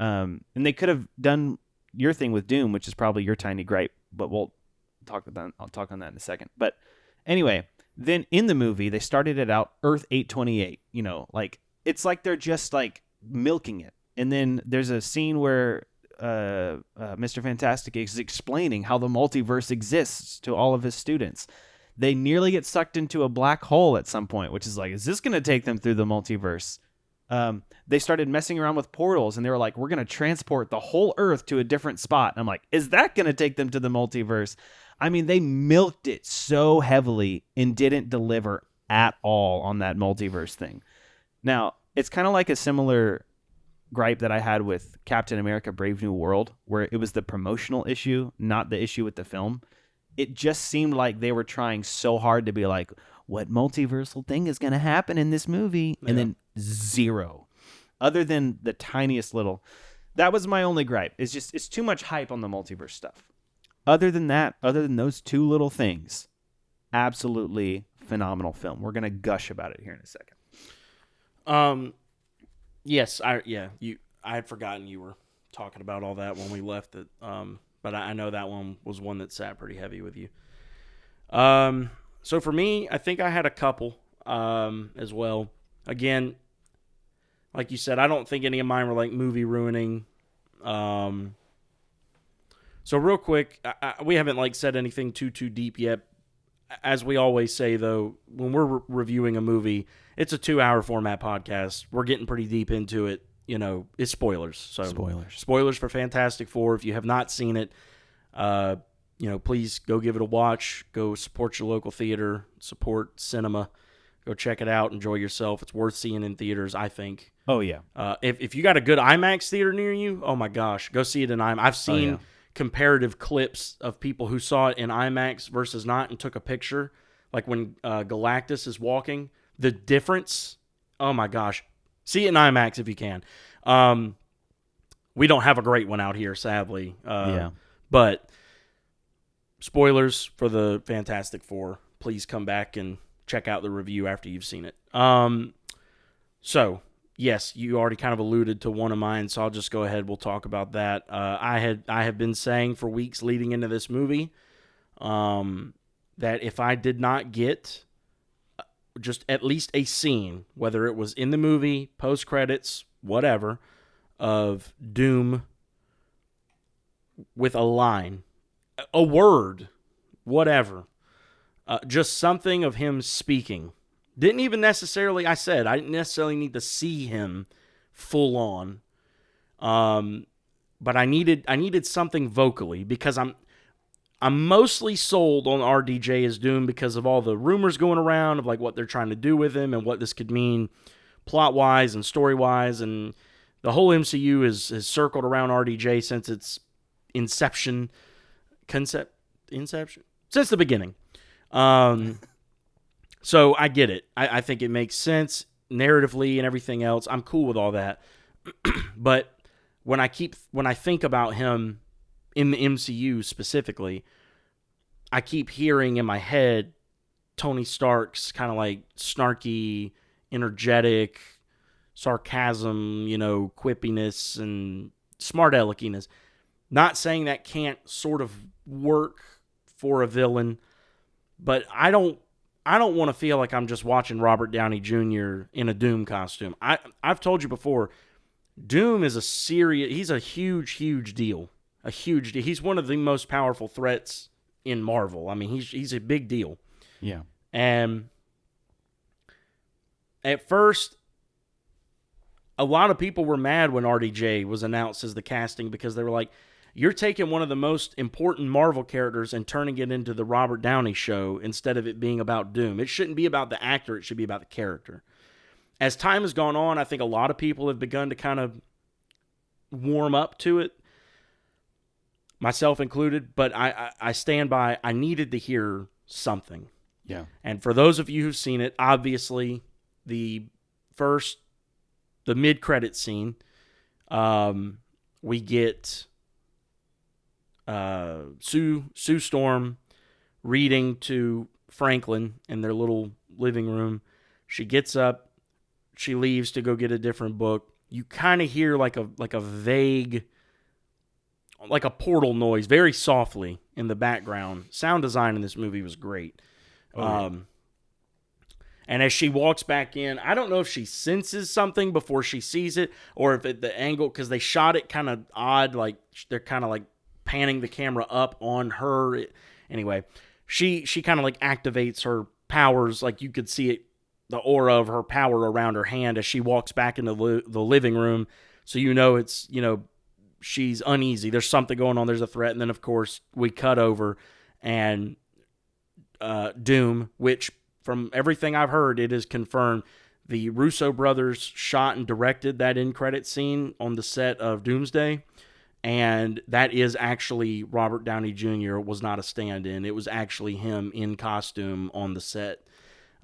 And they could have done your thing with Doom, which is probably your tiny gripe, but I'll talk on that in a second. But anyway, then in the movie, they started it out Earth 828. Like, it's like they're just like milking it. And then there's a scene where Mr. Fantastic is explaining how the multiverse exists to all of his students. They nearly get sucked into a black hole at some point, which is like, is this going to take them through the multiverse? They started messing around with portals, and they were like, we're going to transport the whole Earth to a different spot. And I'm like, is that going to take them to the multiverse? I mean, they milked it so heavily and didn't deliver at all on that multiverse thing. Now, it's kind of like a similar gripe that I had with Captain America Brave New World, where it was the promotional issue, not the issue with the film. It just seemed like they were trying so hard to be like, what multiversal thing is going to happen in this movie? And then zero. Other than the tiniest little. That was my only gripe. It's just, it's too much hype on the multiverse stuff. Other than that, other than those two little things, absolutely phenomenal film. We're going to gush about it here in a second. Yes, I had forgotten you were talking about all that when we left it. But I know that one was one that sat pretty heavy with you. So for me, I think I had a couple as well. Again, like you said, I don't think any of mine were like movie ruining. So real quick, we haven't like said anything too deep yet. As we always say, though, when we're reviewing a movie, it's a 2-hour format podcast. We're getting pretty deep into it. You know, it's spoilers. So spoilers for Fantastic Four. If you have not seen it, please go give it a watch. Go support your local theater. Support cinema. Go check it out. Enjoy yourself. It's worth seeing in theaters, I think. Oh, yeah. If you got a good IMAX theater near you, oh, my gosh, go see it in IMAX. I've seen comparative clips of people who saw it in IMAX versus not and took a picture. Like when Galactus is walking. The difference, oh, my gosh. See it in IMAX if you can. We don't have a great one out here, sadly. But spoilers for the Fantastic Four. Please come back and check out the review after you've seen it. So, yes, you already kind of alluded to one of mine, so I'll just go ahead. We'll talk about that. I have been saying for weeks leading into this movie that if I did not get just at least a scene, whether it was in the movie, post-credits, whatever, of Doom with a line, a word, whatever, just something of him speaking. I didn't necessarily need to see him full on, but I needed something vocally because I'm mostly sold on RDJ as Doom because of all the rumors going around of like what they're trying to do with him and what this could mean plot-wise and story-wise, and the whole MCU is circled around RDJ since its inception, since the beginning. So I get it. I think it makes sense narratively and everything else. I'm cool with all that. But when I think about him in the MCU specifically, I keep hearing in my head Tony Stark's kind of like snarky, energetic, sarcasm, quippiness and smart aleckiness. Not saying that can't sort of work for a villain, but I don't want to feel like I'm just watching Robert Downey Jr. in a Doom costume. I've told you before, Doom is he's a huge deal. A huge deal. He's one of the most powerful threats in Marvel. I mean, he's a big deal. Yeah. And at first, a lot of people were mad when RDJ was announced as the casting because they were like, you're taking one of the most important Marvel characters and turning it into the Robert Downey show instead of it being about Doom. It shouldn't be about the actor. It should be about the character. As time has gone on, I think a lot of people have begun to kind of warm up to it, myself included, but I stand by, I needed to hear something. Yeah. And for those of you who've seen it, obviously the mid-credit scene, we get Sue Storm reading to Franklin in their little living room. She gets up, she leaves to go get a different book. You kind of hear like a vague, like a portal noise, very softly in the background. Sound design in this movie was great. And as she walks back in, I don't know if she senses something before she sees it, or if the angle, because they shot it kind of odd, like they're kind of like panning the camera up on her. Anyway, she kind of like activates her powers, like you could see it, the aura of her power around her hand as she walks back into the living room. So it's, she's uneasy. There's something going on. There's a threat. And then, of course, we cut over and Doom, which from everything I've heard, it is confirmed the Russo brothers shot and directed that end credit scene on the set of Doomsday. And that is actually Robert Downey Jr. was not a stand-in. It was actually him in costume on the set,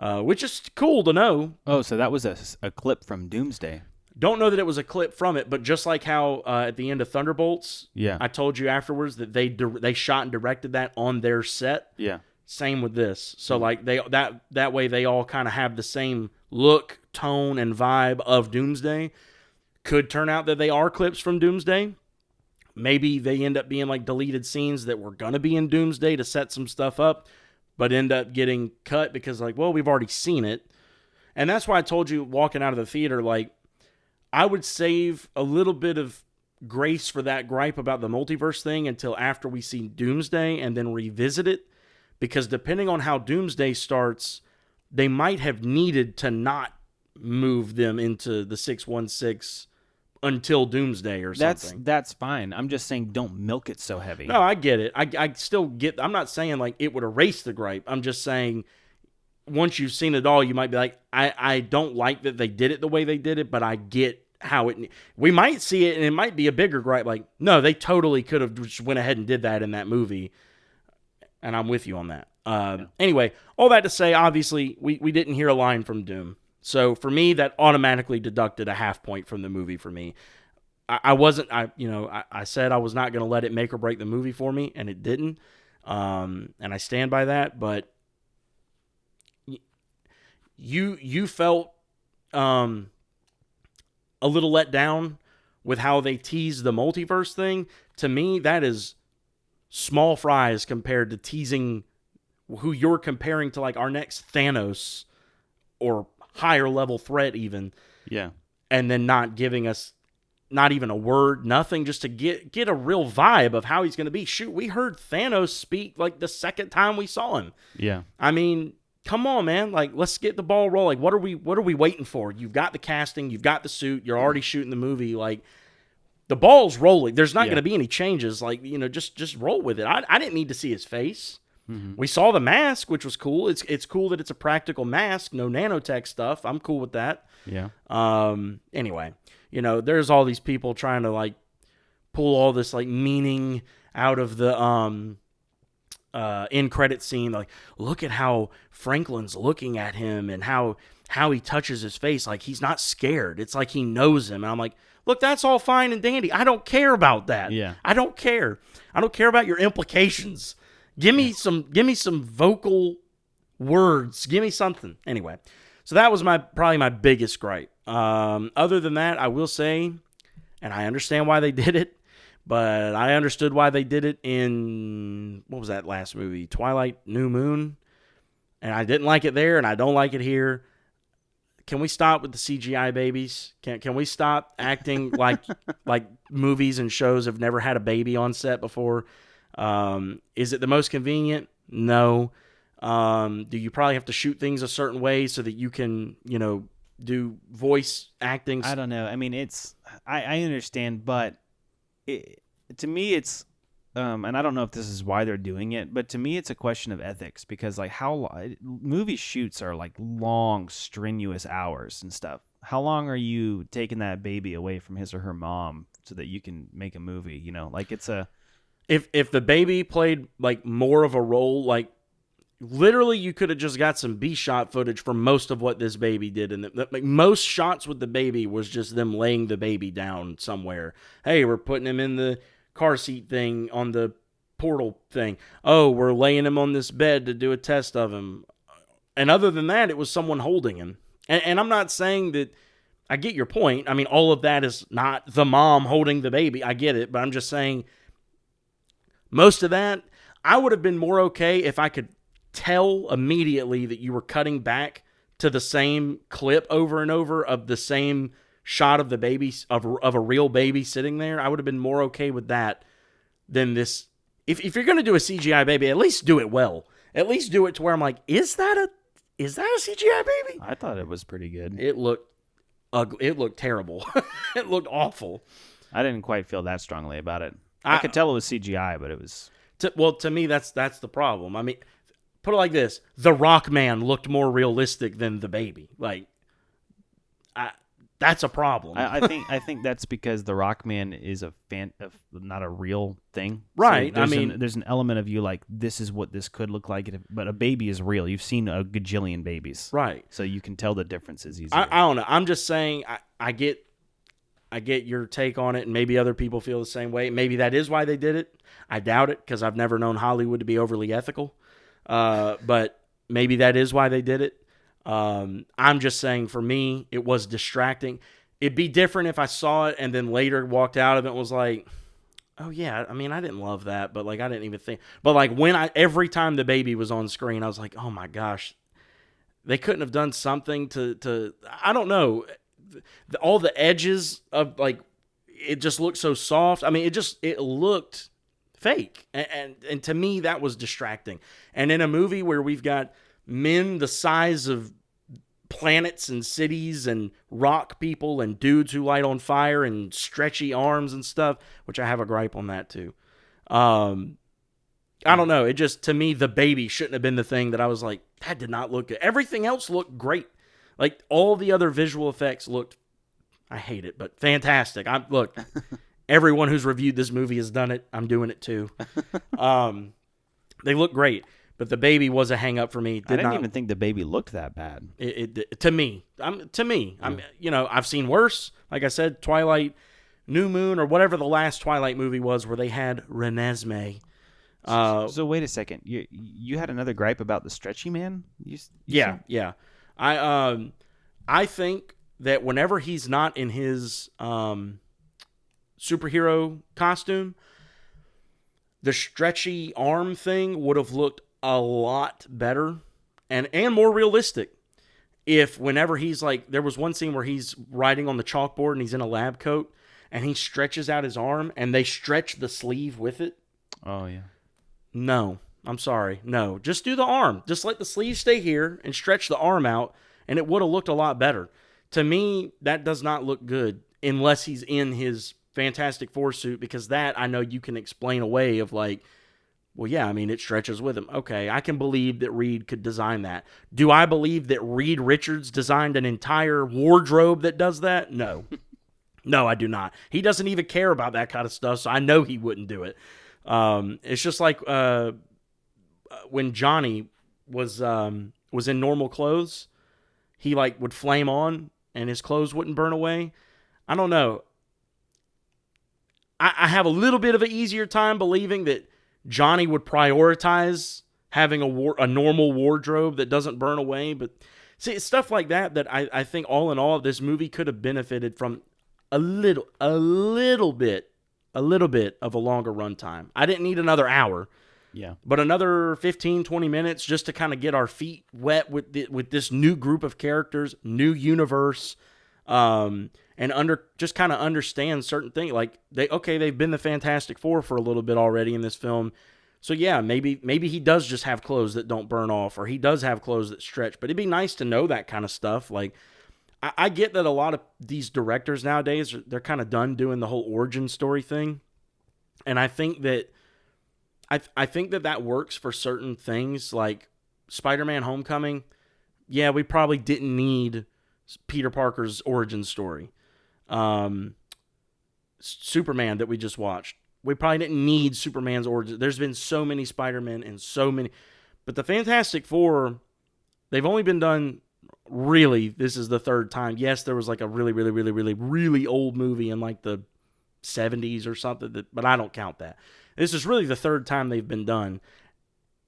which is cool to know. Oh, so that was a clip from Doomsday. Don't know that it was a clip from it, but just like how at the end of Thunderbolts, yeah, I told you afterwards that they shot and directed that on their set. Yeah. Same with this. So like that way they all kind of have the same look, tone, and vibe of Doomsday. Could turn out that they are clips from Doomsday. Maybe they end up being like deleted scenes that were going to be in Doomsday to set some stuff up, but end up getting cut because like, well, we've already seen it. And that's why I told you walking out of the theater, like, I would save a little bit of grace for that gripe about the multiverse thing until after we see Doomsday and then revisit it. Because depending on how Doomsday starts, they might have needed to not move them into the 616 until Doomsday or something. That's fine. I'm just saying don't milk it so heavy. No, I get it. I still get... I'm not saying like it would erase the gripe. I'm just saying once you've seen it all, you might be like, I don't like that they did it the way they did it, but I get how it... We might see it and it might be a bigger gripe. Like, no, they totally could have just went ahead and did that in that movie. And I'm with you on that. Anyway, all that to say, obviously, we didn't hear a line from Doom. So for me, that automatically deducted a half point from the movie for me. I said I was not going to let it make or break the movie for me, and it didn't. And I stand by that. But you felt a little let down with how they teased the multiverse thing. To me, that is small fries compared to teasing who you're comparing to like our next Thanos or higher level threat even. Yeah. And then not giving us not even a word, nothing, just to get a real vibe of how he's going to be. Shoot, we heard Thanos speak like the second time we saw him. Yeah. I mean, come on, man. Like, let's get the ball rolling. What are we waiting for? You've got the casting, you've got the suit, you're already shooting the movie. Like, the ball's rolling. There's not going to be any changes. Like, just roll with it. I didn't need to see his face. Mm-hmm. We saw the mask, which was cool. It's cool that it's a practical mask, no nanotech stuff. I'm cool with that. Yeah. Anyway, there's all these people trying to like pull all this like meaning out of the end credit scene. Like, look at how Franklin's looking at him and how he touches his face. Like, he's not scared. It's like he knows him. And I'm like, look, that's all fine and dandy. I don't care about that. Yeah. I don't care. I don't care about your implications. Give me some vocal words. Give me something. Anyway, so that was probably my biggest gripe. Other than that, I will say, and I understand why they did it, but I understood why they did it in, what was that last movie? Twilight New Moon. And I didn't like it there, and I don't like it here. Can we stop with the CGI babies? Can we stop acting like movies and shows have never had a baby on set before? Is it the most convenient? No. Do you probably have to shoot things a certain way so that you can, do voice acting? I don't know. I mean, I understand, but to me, it's, and I don't know if this is why they're doing it, but to me, it's a question of ethics because like movie shoots are like long, strenuous hours and stuff. How long are you taking that baby away from his or her mom so that you can make a movie? Like it's a... If the baby played like more of a role, like literally you could have just got some B-shot footage from most of what this baby did. And like most shots with the baby was just them laying the baby down somewhere. Hey, we're putting him in the car seat thing on the portal thing. Oh, we're laying him on this bed to do a test of him. And other than that, it was someone holding him. And I'm not saying that, I get your point. I mean, all of that is not the mom holding the baby. I get it. But I'm just saying, most of that, I would have been more okay if I could tell immediately that you were cutting back to the same clip over and over of the same shot of the baby, of a real baby sitting there, I would have been more okay with that than this. If you're going to do a CGI baby, at least do it well. At least do it to where I'm like, is that a CGI baby? I thought it was pretty good. It looked ugly. It looked terrible. It looked awful. I didn't quite feel that strongly about it. I could tell it was CGI, but it was... to me, that's the problem. I mean, put it like this. The Rock Man looked more realistic than the baby. Like, that's a problem. I think that's because the Rockman is not a real thing, right? So there's an element of you like, this is what this could look like, but a baby is real. You've seen a gajillion babies, right? So you can tell the differences easily. I don't know. I'm just saying. I get your take on it, and maybe other people feel the same way. Maybe that is why they did it. I doubt it because I've never known Hollywood to be overly ethical. But maybe that is why they did it. I'm just saying, for me, it was distracting. It'd be different if I saw it and then later walked out of it and was like, oh yeah, I mean, I didn't love that, but like, I didn't even think. But like, every time the baby was on screen, I was like, oh my gosh, they couldn't have done something to I don't know, all the edges of, like, it just looked so soft. I mean, it looked fake, and to me, that was distracting. And in a movie where we've got men the size of planets and cities and rock people and dudes who light on fire and stretchy arms and stuff, which I have a gripe on that too. I don't know. It just, to me, the baby shouldn't have been the thing that I was like, that did not look good. Everything else looked great. Like, all the other visual effects looked, I hate it, but fantastic. Look, everyone who's reviewed this movie has done it. I'm doing it too. They look great. But the baby was a hang up for me. I didn't even think the baby looked that bad. To me, I've seen worse. Like I said, Twilight, New Moon, or whatever the last Twilight movie was, where they had Renesmee. So wait a second. You had another gripe about the stretchy man? Yeah. I think that whenever he's not in his superhero costume, the stretchy arm thing would have looked a lot better and more realistic if whenever he's like, there was one scene where he's writing on the chalkboard and he's in a lab coat and he stretches out his arm and they stretch the sleeve with it. Oh, yeah. No, I'm sorry. No, just do the arm. Just let the sleeve stay here and stretch the arm out, and it would have looked a lot better. To me, that does not look good unless he's in his Fantastic Four suit, because that I know you can explain away of like, well, yeah, I mean, it stretches with him. Okay, I can believe that Reed could design that. Do I believe that Reed Richards designed an entire wardrobe that does that? No. No, I do not. He doesn't even care about that kind of stuff, so I know he wouldn't do it. It's just like when Johnny was in normal clothes, he like would flame on and his clothes wouldn't burn away. I don't know. I have a little bit of an easier time believing that Johnny would prioritize having a normal wardrobe that doesn't burn away. But see, it's stuff like that I think all in all, this movie could have benefited from a little bit of a longer runtime. I didn't need another hour. Yeah. But another 15, 20 minutes just to kind of get our feet wet with this new group of characters, new universe, and just kind of understand certain things. Like they've been the Fantastic Four for a little bit already in this film. So yeah, maybe he does just have clothes that don't burn off, or he does have clothes that stretch. But it'd be nice to know that kind of stuff. Like, I get that a lot of these directors nowadays, they're kind of done doing the whole origin story thing. And I think that that works for certain things, like Spider-Man Homecoming. Yeah, we probably didn't need Peter Parker's origin story. Superman that we just watched, we probably didn't need Superman's origin. There's been so many Spider-Men and so many. But the Fantastic Four, they've only been done... Really, this is the third time. Yes, there was like a really, really, really, really, really old movie in like the 70s or something, but I don't count that. This is really the third time they've been done.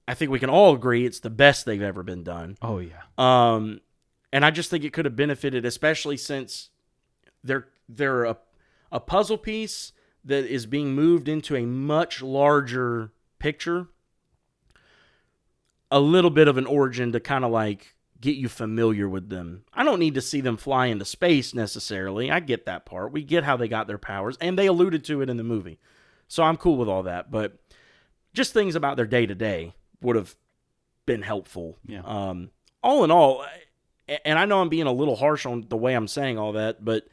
I think we can all agree it's the best they've ever been done. Oh, yeah. And I just think it could have benefited, especially since they're a puzzle piece that is being moved into a much larger picture. A little bit of an origin to kind of like get you familiar with them. I don't need to see them fly into space necessarily. I get that part. We get how they got their powers, and they alluded to it in the movie. So I'm cool with all that. But just things about their day-to-day would have been helpful. Yeah. All in all, and I know I'm being a little harsh on the way I'm saying all that, but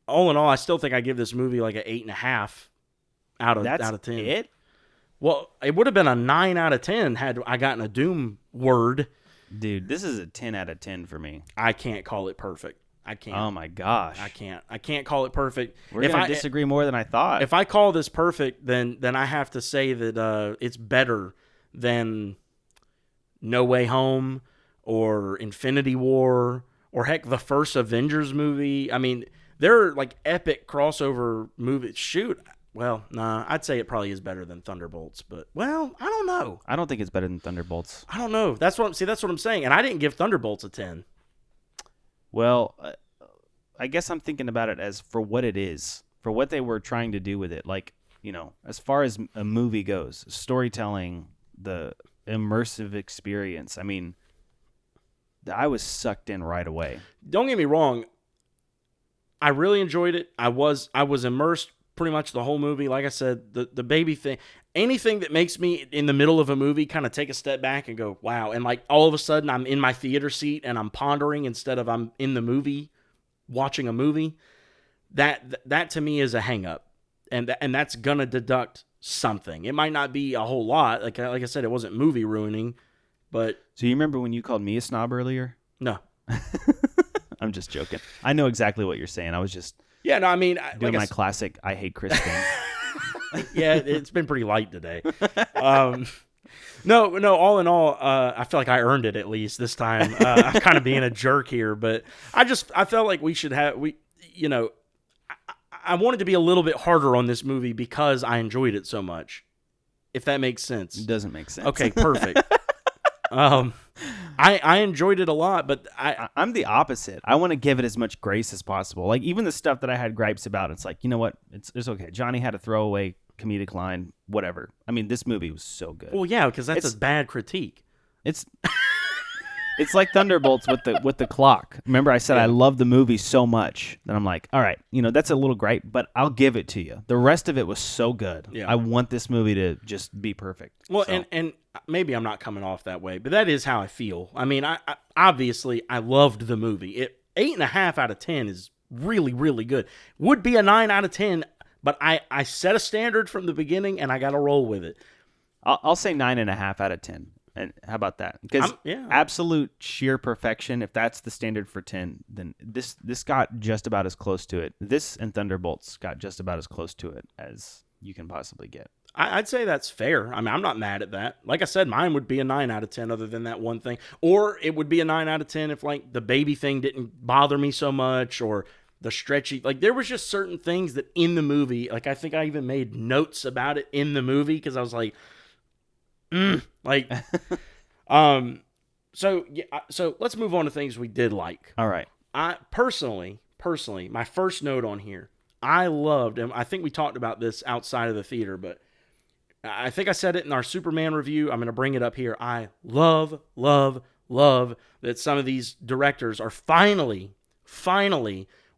all in all, I still think I give this movie like an 8.5 out of 10. That's it? Well, it would have been a 9 out of 10 had I gotten a Doom word. Dude, this is a 10 out of 10 for me. I can't call it perfect. I can't. Oh my gosh. I can't call it perfect. We're going to disagree more than I thought. If I call this perfect, then I have to say that it's better than No Way Home or Infinity War or heck, the first Avengers movie. I mean, they're like epic crossover movies. Shoot. Well, nah, I'd say it probably is better than Thunderbolts, but well, I don't know. I don't think it's better than Thunderbolts. I don't know. That's what I'm saying. And I didn't give Thunderbolts a 10. Well, I guess I'm thinking about it as for what it is, for what they were trying to do with it. Like, you know, as far as a movie goes, storytelling, the immersive experience. I mean, I was sucked in right away. Don't get me wrong. I really enjoyed it. I was immersed pretty much the whole movie. Like I said, the baby thing, anything that makes me in the middle of a movie kind of take a step back and go, wow. And like all of a sudden I'm in my theater seat and I'm pondering instead of I'm in the movie, watching a movie. That to me is a hang up. And that's going to deduct something. It might not be a whole lot. Like I said, it wasn't movie ruining, but. So you remember when you called me a snob earlier? No. I'm just joking. I know exactly what you're saying. I was just. Yeah, no, I mean, doing my classic I hate Chris thing. Yeah, it's been pretty light today. No, all in all, I feel like I earned it at least this time. I'm kind of being a jerk here, but I felt like we should have, I wanted to be a little bit harder on this movie because I enjoyed it so much, if that makes sense. It doesn't make sense. Okay, perfect. I enjoyed it a lot, but I'm the opposite. I want to give it as much grace as possible. Like even the stuff that I had gripes about, it's like, you know what? It's okay. Johnny had a throwaway comedic line, whatever. I mean, this movie was so good. Well, yeah, because that's a bad critique. It's like Thunderbolts with the clock. Remember I said I love the movie so much that I'm like, all right, that's a little gripe, but I'll give it to you. The rest of it was so good. Yeah. I want this movie to just be perfect. Well, so. and maybe I'm not coming off that way, but that is how I feel. I mean, I obviously I loved the movie. 8.5 out of 10 is really, really good. Would be a 9 out of 10, but I set a standard from the beginning and I got to roll with it. I'll say 9.5 out of 10. And how about that? Because absolute sheer perfection, if that's the standard for 10, then this got just about as close to it. This and Thunderbolts got just about as close to it as you can possibly get. I'd say that's fair. I mean, I'm not mad at that. Like I said, mine would be a 9 out of 10 other than that one thing. Or it would be a 9 out of 10 if, like, the baby thing didn't bother me so much or the stretchy. Like, there was just certain things that in the movie, like, I think I even made notes about it in the movie because I was like, So let's move on to things we did like. All right. I personally, my first note on here, I loved, and I think we talked about this outside of the theater, but I think I said it in our Superman review. I'm going to bring it up here. I love that some of these directors are finally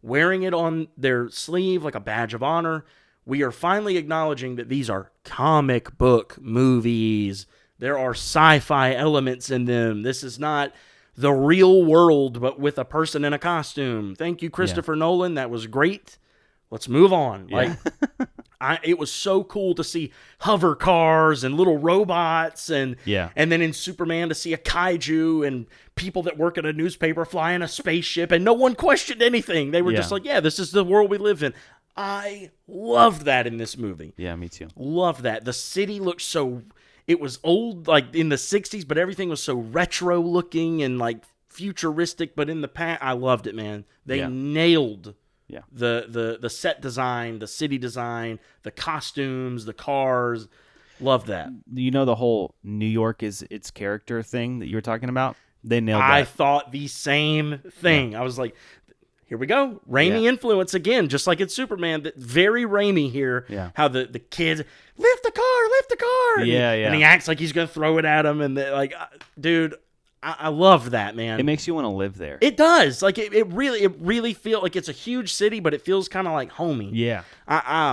wearing it on their sleeve like a badge of honor. We are finally acknowledging that these are comic book movies. There are sci-fi elements in them. This is not the real world, but with a person in a costume. Thank you, Christopher Nolan. That was great. Let's move on. Yeah. It was so cool to see hover cars and little robots, and then in Superman to see a kaiju and people that work at a newspaper flying a spaceship, and no one questioned anything. They were just like, yeah, this is the world we live in. I loved that in this movie. Yeah, me too. Love that. The city looked so... It was old, like in the 60s, but everything was so retro looking and like futuristic, but in the past, I loved it, man. They nailed the set design, the city design, the costumes, the cars. Love that. You know the whole New York is its character thing that you were talking about? They nailed that. I thought the same thing. I was like, here we go. Raimi influence again, just like it's Superman. Very Raimi here. Yeah. How the kids, lift the car. Yeah, And he acts like he's going to throw it at him. And like, dude, I love that, man. It makes you want to live there. It does. Like it really feels like it's a huge city, but it feels kind of like homey. Yeah.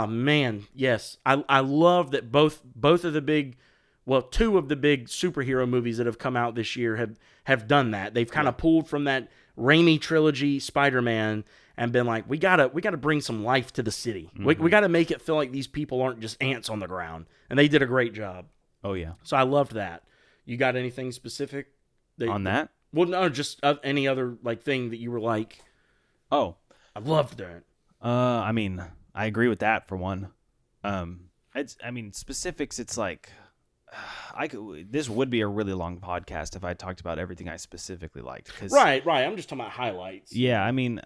Man, yes. I love that both of the big, well, two of the big superhero movies that have come out this year have done that. They've kind of pulled from that Raimi trilogy, Spider-Man, and been like, we gotta bring some life to the city. Mm-hmm. We gotta make it feel like these people aren't just ants on the ground, and they did a great job. Oh yeah. So I loved that. You got anything specific on that? Well, no, just any other like thing that you were like, oh, I loved that. I mean, I agree with that for one. Specifics. It's like, this would be a really long podcast if I talked about everything I specifically liked. Right. I'm just talking about highlights. Yeah, I mean,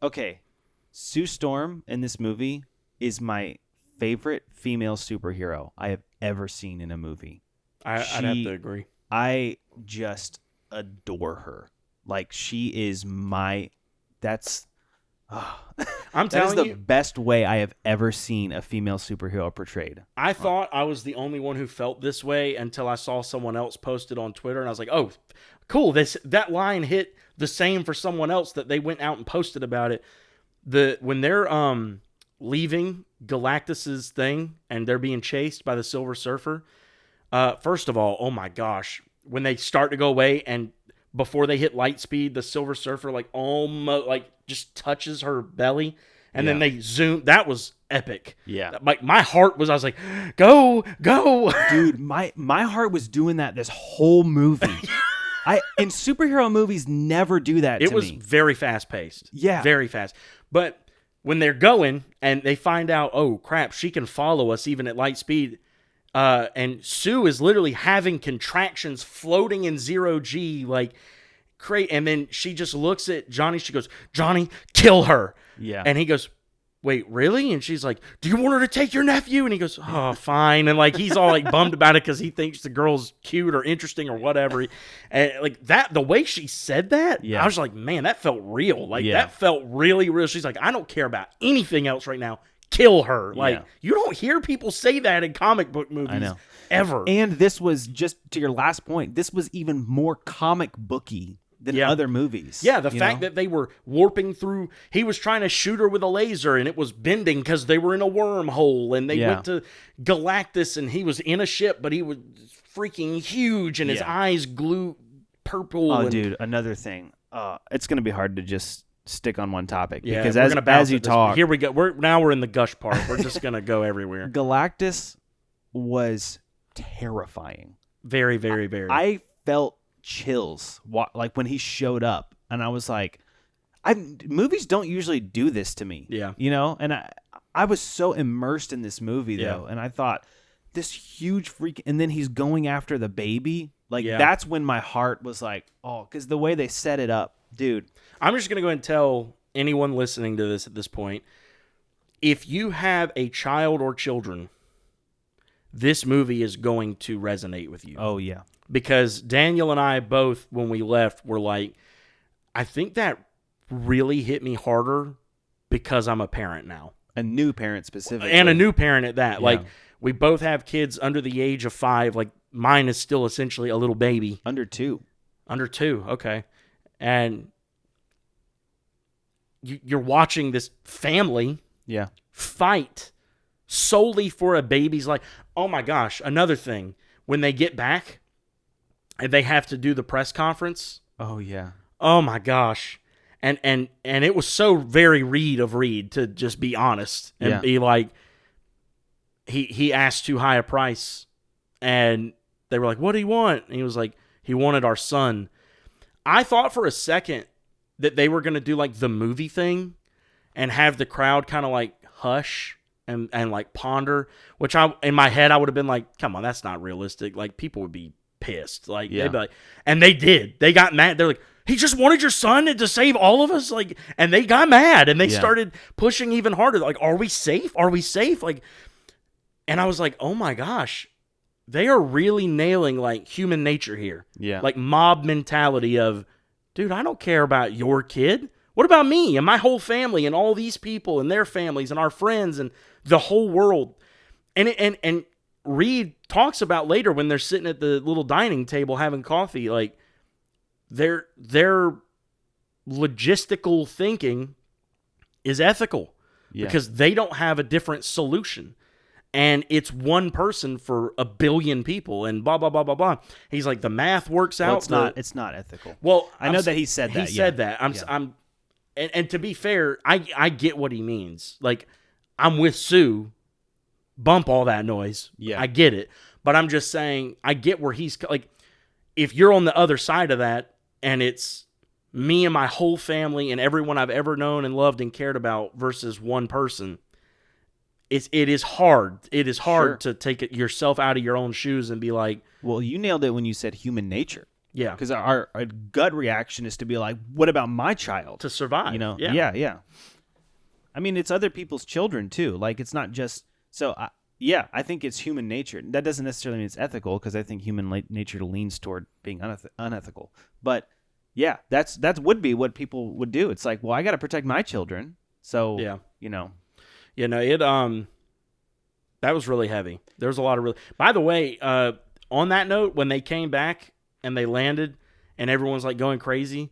okay. Sue Storm in this movie is my favorite female superhero I have ever seen in a movie. I'd have to agree. I just adore her. Like, she is my... That's... I'm telling you, that is the best way I have ever seen a female superhero portrayed. I thought I was the only one who felt this way until I saw someone else post it on Twitter, and I was like, "Oh, cool! That line hit the same for someone else that they went out and posted about it." When they're leaving Galactus's thing and they're being chased by the Silver Surfer. First of all, oh my gosh, when they start to go away and before they hit light speed, the Silver Surfer like almost like just touches her belly, and then they zoom. That was epic. Yeah, like my heart was. I was like, go, dude. My heart was doing that this whole movie. And superhero movies never do that. It was very fast paced. Yeah, very fast. But when they're going and they find out, oh crap, she can follow us even at light speed. And Sue is literally having contractions floating in 0G, like, and then she just looks at Johnny. She goes, Johnny, kill her. Yeah. And he goes, wait, really? And she's like, do you want her to take your nephew? And he goes, oh, fine. And like, he's all like bummed about it because he thinks the girl's cute or interesting or whatever. And like that, the way she said that, I was like, man, that felt real. Like that felt really real. She's like, I don't care about anything else right now. Kill her. Like, you don't hear people say that in comic book movies ever. And this was, just to your last point, this was even more comic booky than other movies. Yeah, the fact that they were warping through, he was trying to shoot her with a laser and it was bending because they were in a wormhole, and they went to Galactus and he was in a ship, but he was freaking huge and his eyes glue purple. Oh, dude, another thing. It's going to be hard to just stick on one topic because as you talk, here we go. We're in the gush part. We're just gonna go everywhere. Galactus was terrifying. Very, very, very. I felt chills like when he showed up, and I was like, movies don't usually do this to me. Yeah, and I was so immersed in this movie though, and I thought this huge freak, and then he's going after the baby. Like that's when my heart was like, oh, because the way they set it up. Dude, I'm just going to go ahead and tell anyone listening to this at this point, if you have a child or children, this movie is going to resonate with you. Oh, yeah. Because Daniel and I both, when we left, were like, I think that really hit me harder because I'm a parent now. A new parent specifically. And a new parent at that. Yeah. Like, we both have kids under the age of 5. Like, mine is still essentially a little baby. Under 2. Under 2, okay. And you're watching this family fight solely for a baby's life. Oh my gosh, another thing. When they get back and they have to do the press conference. Oh yeah. Oh my gosh. And it was so very Reed to just be honest and be like, he asked too high a price, and they were like, what do you want? And he was like, he wanted our son. I thought for a second that they were going to do like the movie thing and have the crowd kind of like hush and like ponder, which in my head I would have been like, come on, that's not realistic. Like, people would be pissed. Like, they'd be like, and they did. They got mad. They're like, he just wanted your son to save all of us. Like, and they got mad and they started pushing even harder. Like, are we safe? Are we safe? Like, and I was like, oh my gosh. They are really nailing like human nature here. Yeah. Like mob mentality of, dude, I don't care about your kid. What about me and my whole family and all these people and their families and our friends and the whole world? And Reed talks about later when they're sitting at the little dining table having coffee, like, their logistical thinking is ethical because they don't have a different solution. And it's one person for a billion people and blah, blah, blah, blah, blah. He's like, the math works out. It's not ethical. Well, I know that he said that. He said that. And to be fair, I get what he means. Like, I'm with Sue. Bump all that noise. Yeah. I get it. But I'm just saying, I get where he's like, if you're on the other side of that and it's me and my whole family and everyone I've ever known and loved and cared about versus one person, it is hard. It is hard to take yourself out of your own shoes and be like, well, you nailed it when you said human nature. Yeah. Because our gut reaction is to be like, what about my child? To survive. You know? Yeah. I mean, it's other people's children too. Like, it's not just, I think it's human nature. That doesn't necessarily mean it's ethical, because I think human nature leans toward being unethical. But yeah, that would be what people would do. It's like, well, I got to protect my children. So, it that was really heavy. There was a lot of really. By the way, on that note, when they came back and they landed, and everyone's like going crazy,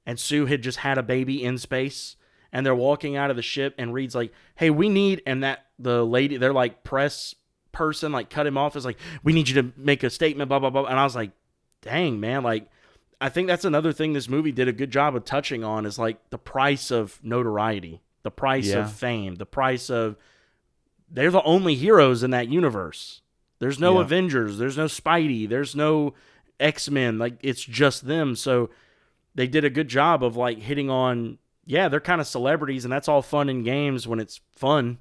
and Sue had just had a baby in space, and they're walking out of the ship, and Reed's like, "Hey, we need," and the lady, their like press person, like cut him off. Is like, "We need you to make a statement," blah blah blah. And I was like, "Dang, man!" Like, I think that's another thing this movie did a good job of touching on is like the price of notoriety. The price of fame, the price of they're the only heroes in that universe. There's no Avengers, there's no Spidey, there's no X-Men. Like, it's just them. So they did a good job of like hitting on, they're kind of celebrities, and that's all fun and games when it's fun.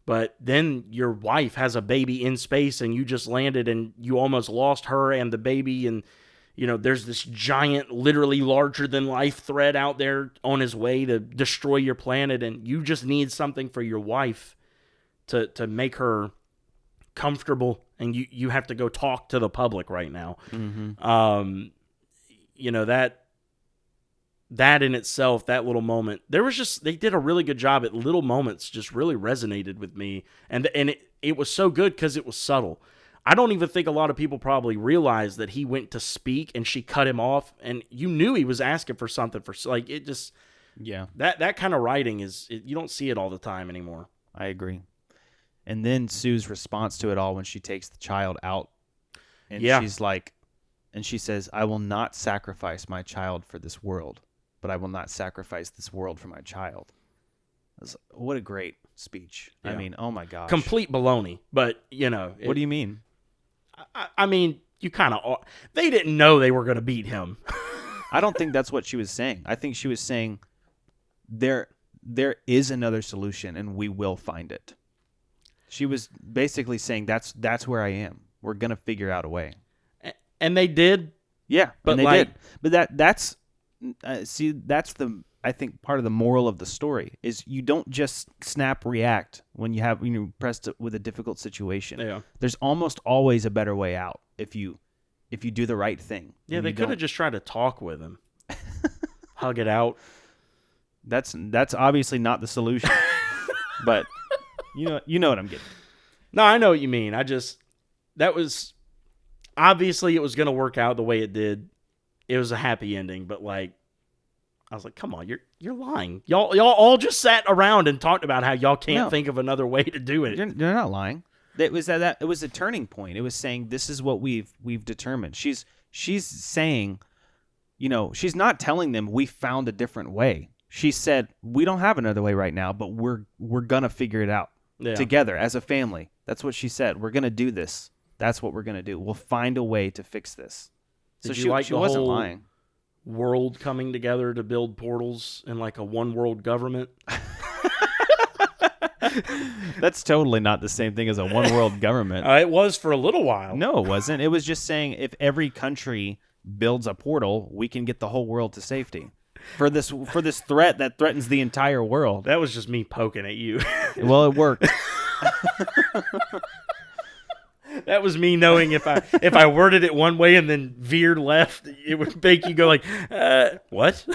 But then your wife has a baby in space, and you just landed, and you almost lost her and the baby, and there's this giant, literally larger-than-life threat out there on his way to destroy your planet, and you just need something for your wife to make her comfortable, and you have to go talk to the public right now. Mm-hmm. That in itself, that little moment, they did a really good job at little moments, just really resonated with me, and it was so good because it was subtle. I don't even think a lot of people probably realized that he went to speak and she cut him off, and you knew he was asking for something like it just, that kind of writing you don't see it all the time anymore. I agree. And then Sue's response to it all when she takes the child out, and she's like, and she says, "I will not sacrifice my child for this world, but I will not sacrifice this world for my child." What a great speech. Yeah. I mean, oh my gosh. Complete baloney, but what do you mean? I mean, you kind of, they didn't know they were going to beat him. I don't think that's what she was saying. I think she was saying there is another solution, and we will find it. She was basically saying that's where I am. We're going to figure out a way. And they did. Yeah, but they did. But that's that's the, I think, part of the moral of the story is you don't just snap react when you're pressed with a difficult situation. Yeah. There's almost always a better way out if you do the right thing. Yeah, they could have just tried to talk with him. Hug it out. That's obviously not the solution. But you know what I'm getting. No, I know what you mean. That was obviously it was going to work out the way it did. It was a happy ending, but like, I was like, come on, you're lying. Y'all all just sat around and talked about how y'all can't think of another way to do it. You're not lying. It was that it was a turning point. It was saying this is what we've determined. She's saying, she's not telling them we found a different way. She said we don't have another way right now, but we're gonna figure it out together as a family. That's what she said. We're gonna do this. That's what we're gonna do. We'll find a way to fix this. Did so you like she the wasn't whole lying. World coming together to build portals in like a one world government? That's totally not the same thing as a one world government. It was for a little while. No, it wasn't. It was just saying if every country builds a portal, we can get the whole world to safety. For this threat that threatens the entire world. That was just me poking at you. Well, it worked. That was me knowing if I worded it one way and then veered left, it would make you go like, what?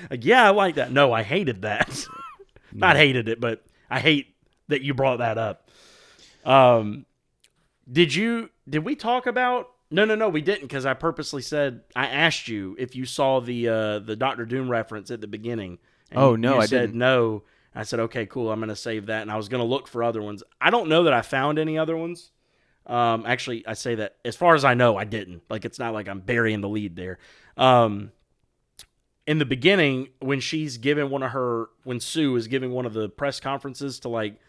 Like, yeah, I like that. No, I hated that. No. Not hated it, but I hate that you brought that up. Did we talk about No, we didn't, because I purposely said, I asked you if you saw the Doctor Doom reference at the beginning. And no, I said didn't. no. I said, okay, cool, I'm going to save that. And I was going to look for other ones. I don't know that I found any other ones. Actually, I say that, as far as I know, I didn't. Like, it's not like I'm burying the lead there. In the beginning, when Sue is giving one of the press conferences to, like,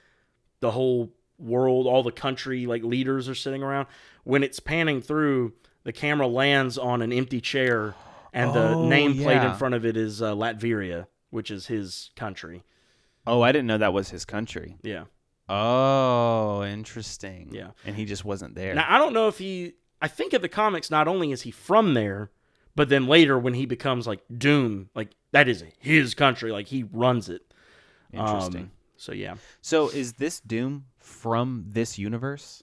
the whole world, all the country, like, leaders are sitting around, when it's panning through, the camera lands on an empty chair, and the nameplate in front of it is Latveria, which is his country. Oh, I didn't know that was his country. Yeah. Oh, interesting. Yeah. And he just wasn't there. Now, I don't know if I think in the comics, not only is he from there, but then later when he becomes, like, Doom, like, that is his country. Like, he runs it. Interesting. So, yeah. So, is this Doom from this universe?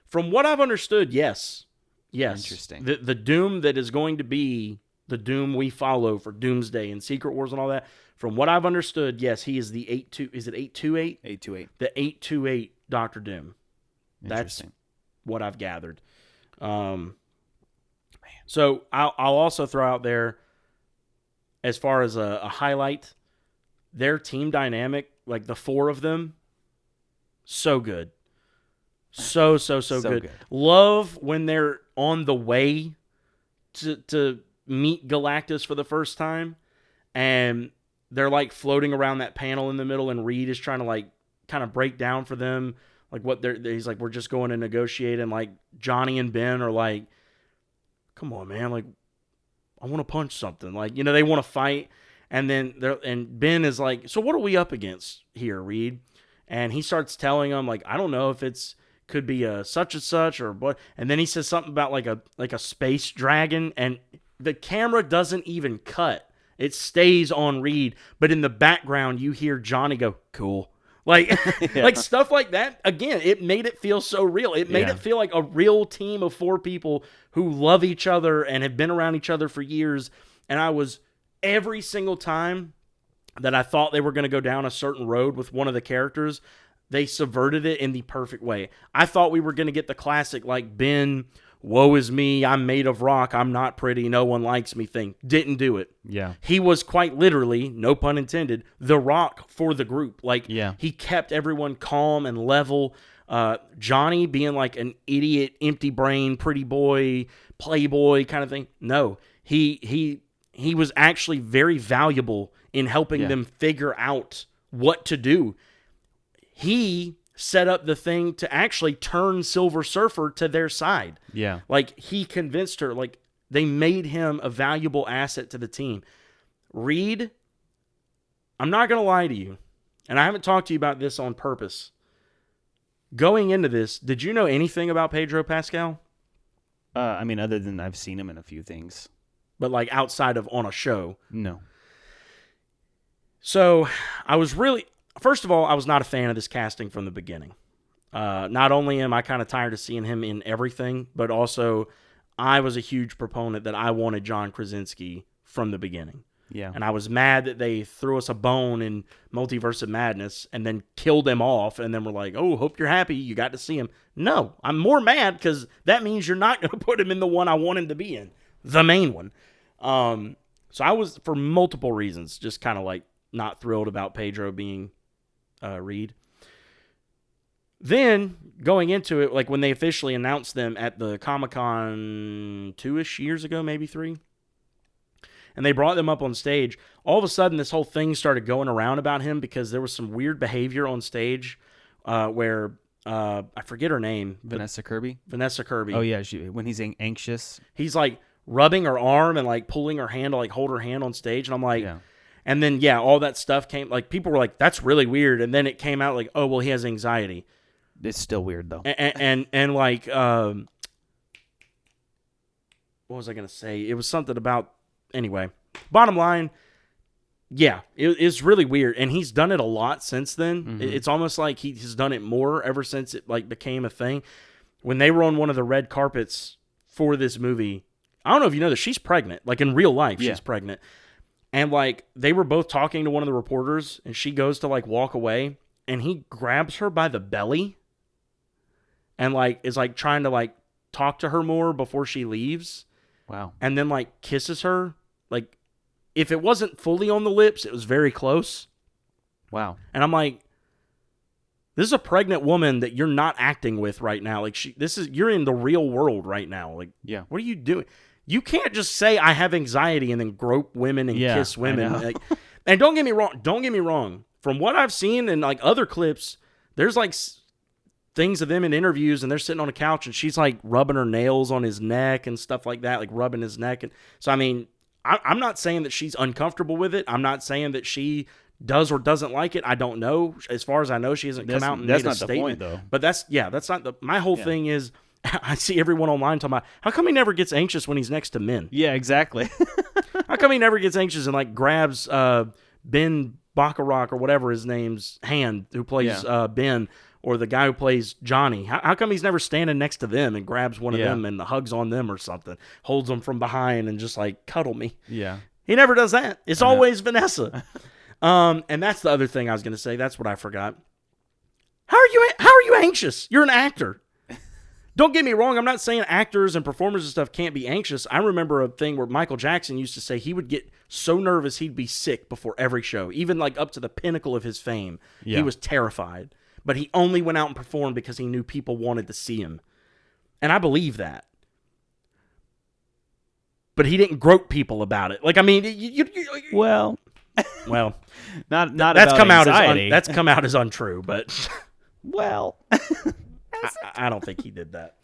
From what I've understood, yes. Yes. Interesting. The Doom that is going to be the Doom we follow for Doomsday and Secret Wars and all that, from what I've understood, yes, he is the 828? 828. The 828 Doctor Doom. Interesting. That's what I've gathered. So I'll also throw out there, as far as a highlight, their team dynamic, like the four of them, so good. So good. Love when they're on the way to meet Galactus for the first time, and they're like floating around that panel in the middle, and Reed is trying to like kind of break down for them like what he's like, we're just going to negotiate, and like Johnny and Ben are like, come on, man, like I want to punch something, like, you know, they want to fight, and then Ben is like, so what are we up against here, Reed? And he starts telling them, like, I don't know if could be a such and such or what, and then he says something about like a space dragon, and the camera doesn't even cut. It stays on Reed, but in the background you hear Johnny go, cool. Like, like stuff like that. Again, it made it feel so real. It made it feel like a real team of four people who love each other and have been around each other for years. And I was, every single time that I thought they were going to go down a certain road with one of the characters, they subverted it in the perfect way. I thought we were going to get the classic, like, Ben, woe is me, I'm made of rock, I'm not pretty, no one likes me thing. Didn't do it. Yeah. He was quite literally, no pun intended, the rock for the group. Like, he kept everyone calm and level. Johnny being like an idiot, empty brain, pretty boy, playboy kind of thing. No, he was actually very valuable in helping them figure out what to do. He set up the thing to actually turn Silver Surfer to their side. Yeah. Like, he convinced her, like, they made him a valuable asset to the team. Reed, I'm not going to lie to you, and I haven't talked to you about this on purpose. Going into this, did you know anything about Pedro Pascal? I mean, other than I've seen him in a few things. But, like, outside of on a show? No. So, first of all, I was not a fan of this casting from the beginning. Not only am I kind of tired of seeing him in everything, but also I was a huge proponent that I wanted John Krasinski from the beginning. Yeah. And I was mad that they threw us a bone in Multiverse of Madness and then killed him off, and then we're like, oh, hope you're happy you got to see him. No, I'm more mad because that means you're not going to put him in the one I want him to be in, the main one. So I was, for multiple reasons, just kind of like not thrilled about Pedro being Reed. Then, going into it, like when they officially announced them at the Comic-Con 2-ish years ago, maybe 3, and they brought them up on stage, all of a sudden this whole thing started going around about him because there was some weird behavior on stage where, I forget her name. Vanessa Kirby? Vanessa Kirby. Oh, yeah, when he's anxious. He's like rubbing her arm and like pulling her hand to like hold her hand on stage, and I'm like... Yeah. And then, all that stuff came, like, people were like, that's really weird. And then it came out like, oh, well, he has anxiety. It's still weird, though. And like, what was I going to say? It was something about, anyway. Bottom line, it's really weird. And he's done it a lot since then. Mm-hmm. It's almost like he's done it more ever since it, like, became a thing. When they were on one of the red carpets for this movie, I don't know if you know this, she's pregnant. Like, in real life, she's pregnant. And, like, they were both talking to one of the reporters, and she goes to, like, walk away, and he grabs her by the belly and, like, is, like, trying to, like, talk to her more before she leaves. Wow. And then like kisses her. Like if it wasn't fully on the lips, it was very close. Wow. And I'm like, this is a pregnant woman that you're not acting with right now. Like you're in the real world right now. Like, yeah. What are you doing? You can't just say I have anxiety and then grope women and kiss women. Like, and don't get me wrong. From what I've seen in like other clips, there's like things of them in interviews and they're sitting on a couch and she's like rubbing her nails on his neck and stuff like that, like rubbing his neck. And so, I mean, I'm not saying that she's uncomfortable with it. I'm not saying that she does or doesn't like it. I don't know. As far as I know, she hasn't come out and made a statement. That's not the point, though. But that's not my whole thing is, I see everyone online talking about, how come he never gets anxious when he's next to men? Yeah, exactly. How come he never gets anxious and like grabs Ben Bacharach or whatever his name's hand, who plays Ben, or the guy who plays Johnny? How come he's never standing next to them and grabs one of them and hugs on them or something, holds them from behind and just like cuddle me? Yeah. He never does that. It's always Vanessa. And that's the other thing I was going to say. That's what I forgot. How are you anxious? You're an actor. Don't get me wrong. I'm not saying actors and performers and stuff can't be anxious. I remember a thing where Michael Jackson used to say he would get so nervous he'd be sick before every show, even like up to the pinnacle of his fame. Yeah. He was terrified, but he only went out and performed because he knew people wanted to see him. And I believe that. But he didn't grope people about it. Like, I mean, well, not that's about come anxiety. That's come out as untrue, but well, I don't think he did that.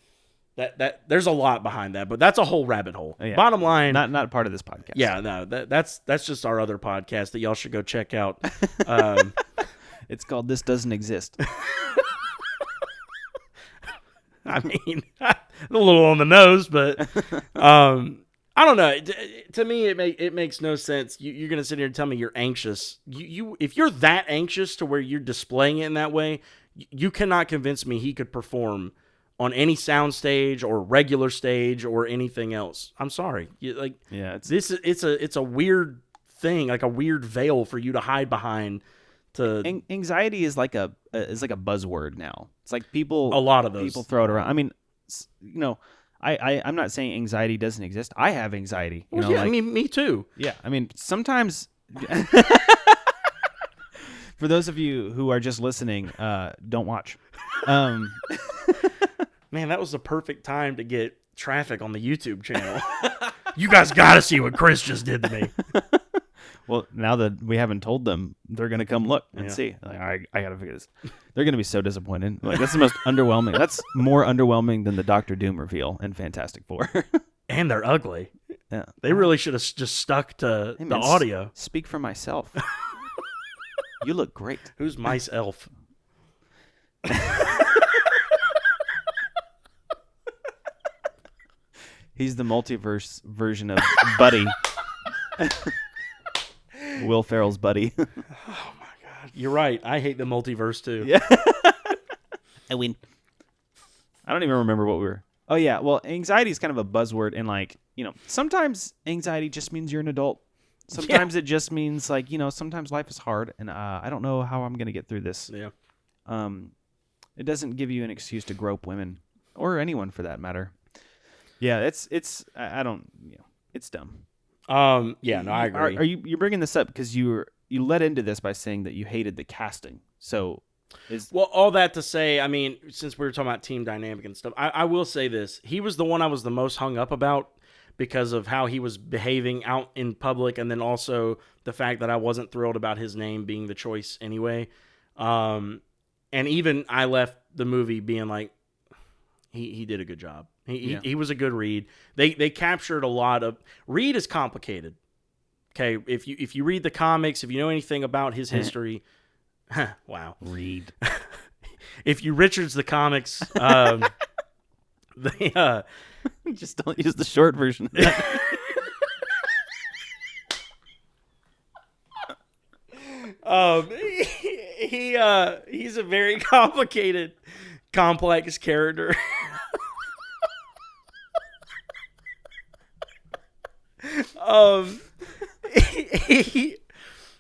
That there's a lot behind that, but that's a whole rabbit hole. Yeah. Bottom line, not part of this podcast. Yeah, no, that's just our other podcast that y'all should go check out. It's called This Doesn't Exist. I mean, a little on the nose, but I don't know. To me, it makes no sense. You're going to sit here and tell me you're anxious. If you're that anxious to where you're displaying it in that way, you cannot convince me he could perform on any sound stage or regular stage or anything else. I'm sorry. It's a weird thing, like a weird veil for you to hide behind. Anxiety is like a buzzword now. It's like a lot of those people throw it around. I mean, I'm not saying anxiety doesn't exist. I have anxiety. I mean, me too. Yeah, I mean, sometimes. For those of you who are just listening, don't watch. Man, that was the perfect time to get traffic on the YouTube channel. You guys got to see what Chris just did to me. Well, now that we haven't told them, they're going to come look and see. Like, I got to figure this. They're going to be so disappointed. Like, that's the most underwhelming. That's more underwhelming than the Doctor Doom reveal in Fantastic Four. And they're ugly. Yeah, they really should have just stuck to the audio. Speak for myself. You look great. Who's Mice Elf? He's the multiverse version of Buddy. Will Ferrell's buddy. Oh my God. You're right. I hate the multiverse too. Yeah. I win. I don't even remember what we were. Oh yeah. Well, anxiety is kind of a buzzword, and sometimes anxiety just means you're an adult. Sometimes it just means sometimes life is hard, and I don't know how I'm going to get through this. Yeah. It doesn't give you an excuse to grope women or anyone for that matter. Yeah, it's dumb. Yeah, no, I agree. Are you bringing this up because you led into this by saying that you hated the casting? So all that to say, I mean, since we were talking about team dynamic and stuff, I will say this: he was the one I was the most hung up about because of how he was behaving out in public, and then also the fact that I wasn't thrilled about his name being the choice anyway. And even I left the movie being like, he did a good job. He was a good Reed. They captured a lot of... Reed is complicated. Okay, if you read the comics, if you know anything about his history... wow. Reed. If you Richards the comics... they just don't use the short version. He's a very complicated, complex character.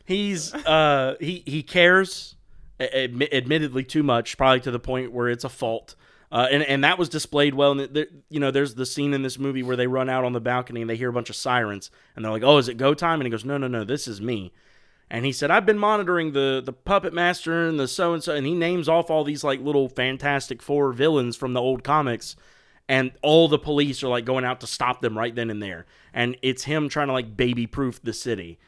He cares, admittedly too much, probably to the point where it's a fault. And that was displayed well. And there's the scene in this movie where they run out on the balcony and they hear a bunch of sirens, and they're like, "Oh, is it go time?" And he goes, "No, this is me." And he said, "I've been monitoring the puppet master and the so and so," and he names off all these like little Fantastic Four villains from the old comics, and all the police are like going out to stop them right then and there. And it's him trying to like baby-proof the city.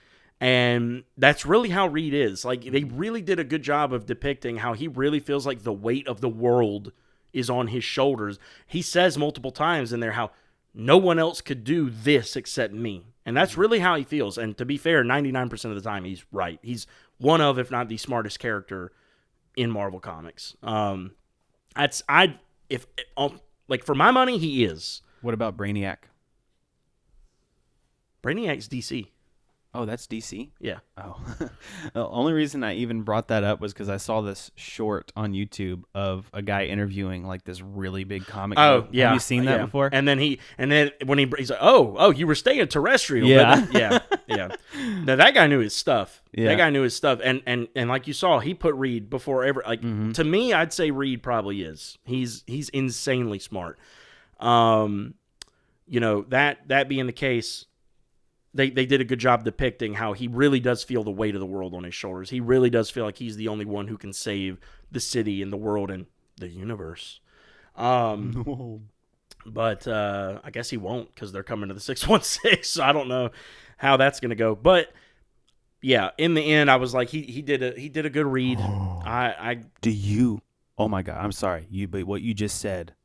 And that's really how Reed is. Like, they really did a good job of depicting how he really feels like the weight of the world is on his shoulders. He says multiple times in there how no one else could do this except me. And that's really how he feels. And to be fair, 99% of the time, he's right. He's one of, if not the smartest character in Marvel Comics. For my money, he is. What about Brainiac? Brainiac's DC. Oh, that's DC? Yeah. Oh. The only reason I even brought that up was because I saw this short on YouTube of a guy interviewing like this really big comic book. Yeah. Have you seen that before? And then when he's like, oh, you were staying terrestrial. Yeah. Yeah. Now that guy knew his stuff. Yeah. That guy knew his stuff. And like you saw, he put Reed before ever. Like, to me, I'd say Reed probably is. He's insanely smart. That being the case, They did a good job depicting how he really does feel the weight of the world on his shoulders. He really does feel like he's the only one who can save the city and the world and the universe. But I guess he won't because they're coming to the 616. So I don't know how that's going to go. But yeah, in the end, I was like, he did a good read. Oh my God, I'm sorry. But what you just said.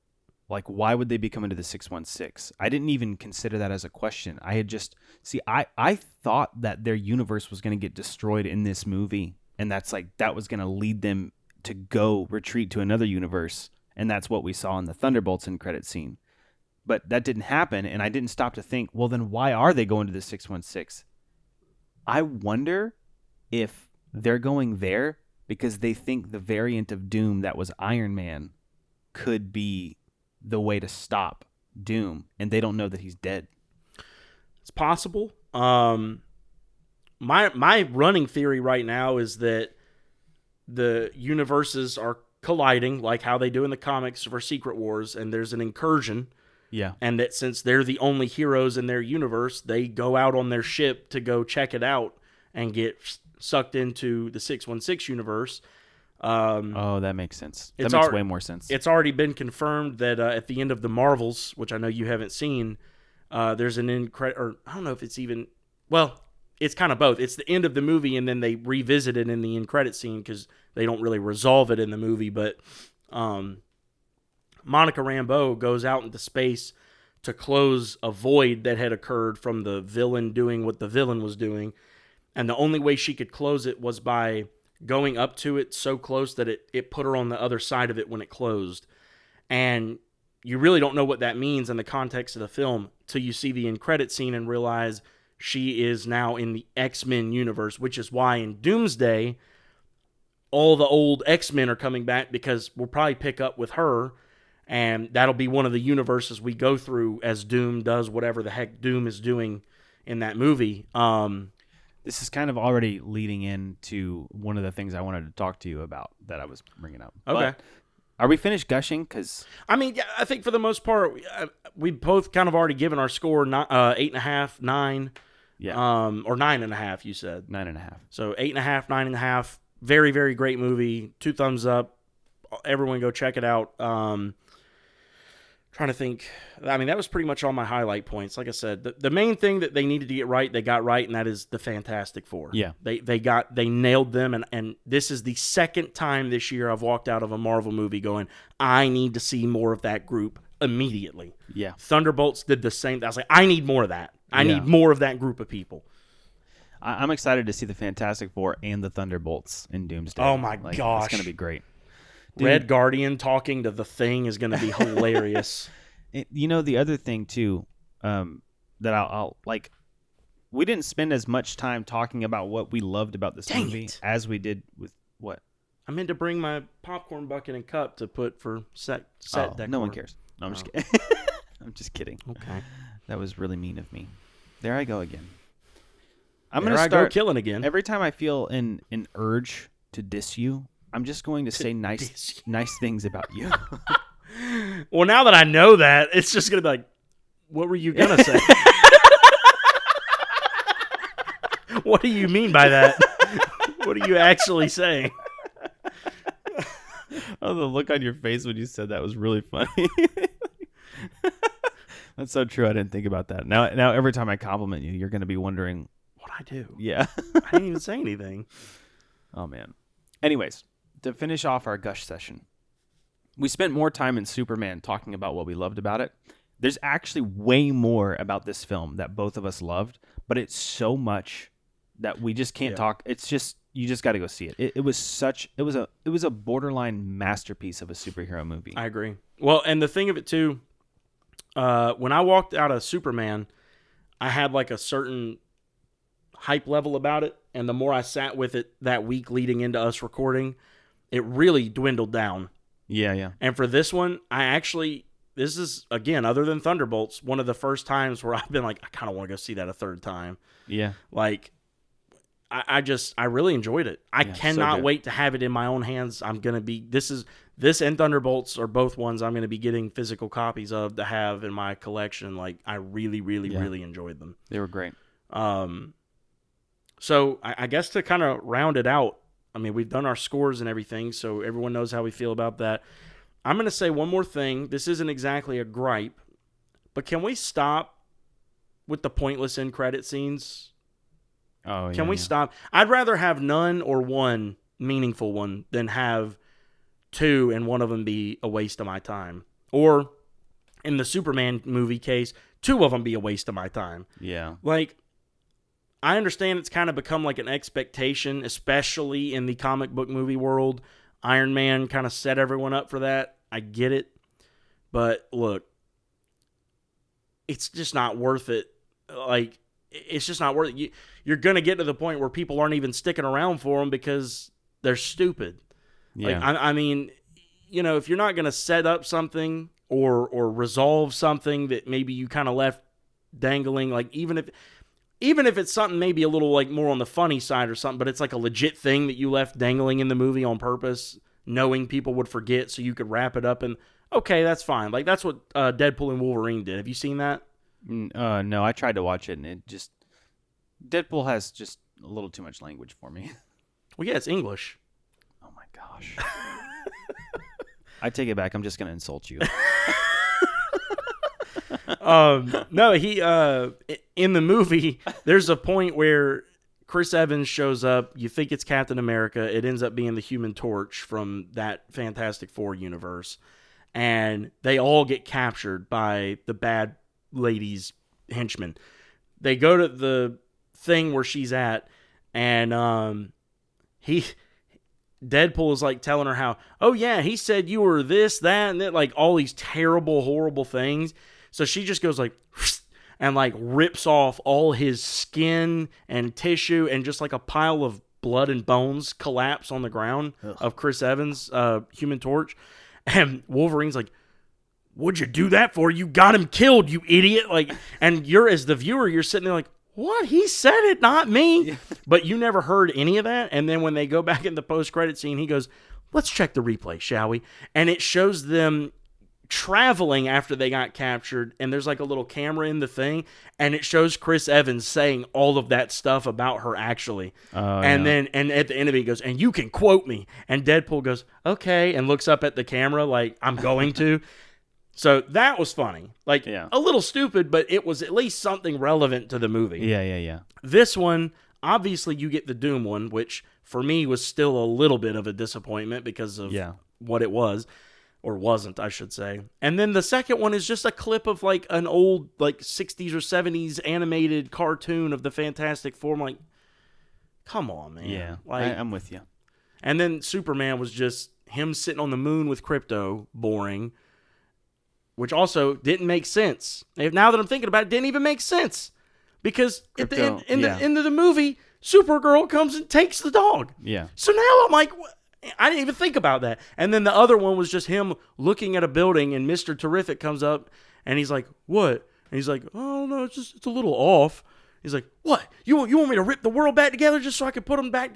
Like, why would they be coming to the 616? I didn't even consider that as a question. I thought that their universe was going to get destroyed in this movie, and that was going to lead them to go retreat to another universe, and that's what we saw in the Thunderbolts end credit scene. But that didn't happen, and I didn't stop to think, well, then why are they going to the 616? I wonder if they're going there because they think the variant of Doom that was Iron Man could be the way to stop Doom, and they don't know that he's dead. It's possible. My running theory right now is that the universes are colliding like how they do in the comics for Secret Wars, and there's an incursion. Yeah. And that since they're the only heroes in their universe, they go out on their ship to go check it out and get sucked into the 616 universe. That makes sense. That makes way more sense. It's already been confirmed that at the end of the Marvels, which I know you haven't seen, there's an end credit, or I don't know if it's even, well, it's kind of both. It's the end of the movie, and then they revisit it in the end credit scene because they don't really resolve it in the movie. But Monica Rambeau goes out into space to close a void that had occurred from the villain doing what the villain was doing, and the only way she could close it was by going up to it so close that it put her on the other side of it when it closed. And you really don't know what that means in the context of the film till you see the end credit scene and realize she is now in the X-Men universe, which is why in Doomsday, all the old X-Men are coming back because we'll probably pick up with her, and that'll be one of the universes we go through as Doom does whatever the heck Doom is doing in that movie. This is kind of already leading into one of the things I wanted to talk to you about that I was bringing up. Okay. But are we finished gushing? Because I mean, yeah, I think for the most part, we both kind of already given our score 8.5, 9. Yeah. Or 9.5, you said. 9.5. So 8.5, 9.5. Very, very great movie. 2 thumbs up. Everyone go check it out. Trying to think. I mean, that was pretty much all my highlight points. Like I said, the main thing that they needed to get right, they got right, and that is the Fantastic Four. Yeah. They nailed them, and this is the second time this year I've walked out of a Marvel movie going, I need to see more of that group immediately. Yeah. Thunderbolts did the same. I was like, I need more of that. I need more of that group of people. I'm excited to see the Fantastic Four and the Thunderbolts in Doomsday. Oh my gosh. It's going to be great. Dude. Red Guardian talking to the Thing is going to be hilarious. The other thing too, that I'll like, we didn't spend as much time talking about what we loved about this movie as we did with what? I meant to bring my popcorn bucket and cup to put for set decor. No one cares. No, I'm just kidding. I'm just kidding. Okay. That was really mean of me. There I go again. I'm going to start killing again. Every time I feel an urge to diss you, I'm just going to say nice things about you. Well, now that I know that, it's just going to be like, what were you going to say? What do you mean by that? What are you actually saying? Oh, the look on your face when you said that was really funny. That's so true. I didn't think about that. Now every time I compliment you, you're going to be wondering what I do. Yeah. I didn't even say anything. Oh, man. Anyways, to finish off our Gush session, we spent more time in Superman talking about what we loved about it. There's actually way more about this film that both of us loved, but it's so much that we just can't talk. It's just, you just got to go see it. It was a borderline masterpiece of a superhero movie. I agree. Well, and the thing of it too, when I walked out of Superman, I had like a certain hype level about it, and the more I sat with it that week leading into us recording, it really dwindled down. Yeah. And for this one, this is, again, other than Thunderbolts, one of the first times where I've been like, I kind of want to go see that a third time. Yeah. Like, I really enjoyed it. I cannot wait to have it in my own hands. I'm going to be, this and Thunderbolts are both ones I'm going to be getting physical copies of to have in my collection. Like, I really, really, really enjoyed them. They were great. So I guess to kind of round it out, I mean, we've done our scores and everything, so everyone knows how we feel about that. I'm going to say one more thing. This isn't exactly a gripe, but can we stop with the pointless end credit scenes? Oh, yeah. Can we stop? I'd rather have none or one meaningful one than have two and one of them be a waste of my time. Or in the Superman movie case, two of them be a waste of my time. Yeah. Like, I understand it's kind of become like an expectation, especially in the comic book movie world. Iron Man kind of set everyone up for that. I get it. But look, it's just not worth it. Like, it's just not worth it. You're going to get to the point where people aren't even sticking around for them because they're stupid. Yeah. Like, I mean, you know, if you're not going to set up something or resolve something that maybe you kind of left dangling, like even if it's something maybe a little like more on the funny side or something, but it's like a legit thing that you left dangling in the movie on purpose, knowing people would forget so you could wrap it up and, okay, that's fine. Like, that's what Deadpool and Wolverine did. Have you seen that? No, I tried to watch it, and it just... Deadpool has just a little too much language for me. Well, yeah, it's English. Oh, my gosh. I take it back. I'm just going to insult you. No, he in the movie, there's a point where Chris Evans shows up. You think it's Captain America. It ends up being the Human Torch from that Fantastic Four universe. And they all get captured by the bad lady's henchmen. They go to the thing where she's at, and Deadpool is like telling her how, oh yeah, he said you were this, that, and that, like all these terrible, horrible things. So she just goes like, and like rips off all his skin and tissue, and just like a pile of blood and bones collapse on the ground of Chris Evans' Human Torch. And Wolverine's like, what'd you do that for? You got him killed, you idiot. Like, and you're, as the viewer, you're sitting there like, what? He said it, not me. Yeah. But you never heard any of that. And then when they go back in the post-credit scene, he goes, let's check the replay, shall we? And it shows them traveling after they got captured, and there's like a little camera in the thing, and it shows Chris Evans saying all of that stuff about her actually. Then at the end of it, he goes, and you can quote me. And Deadpool goes, okay, and looks up at the camera like, I'm going to. So that was funny. Like, a little stupid, but it was at least something relevant to the movie. Yeah. This one, obviously you get the Doom one, which for me was still a little bit of a disappointment because of what it was. Or wasn't, I should say. And then the second one is just a clip of like an old like 60s or 70s animated cartoon of the Fantastic Four. I'm like, come on, man. Yeah, like, I'm with you. And then Superman was just him sitting on the moon with Krypto, boring, which also didn't make sense. Now that I'm thinking about it, didn't even make sense. Because at the end of the movie, Supergirl comes and takes the dog. Yeah. So now I'm like, I didn't even think about that. And then the other one was just him looking at a building, and Mr. Terrific comes up, and he's like, what? And he's like, oh, no, it's a little off. He's like, what? You want me to rip the world back together just so I can put them back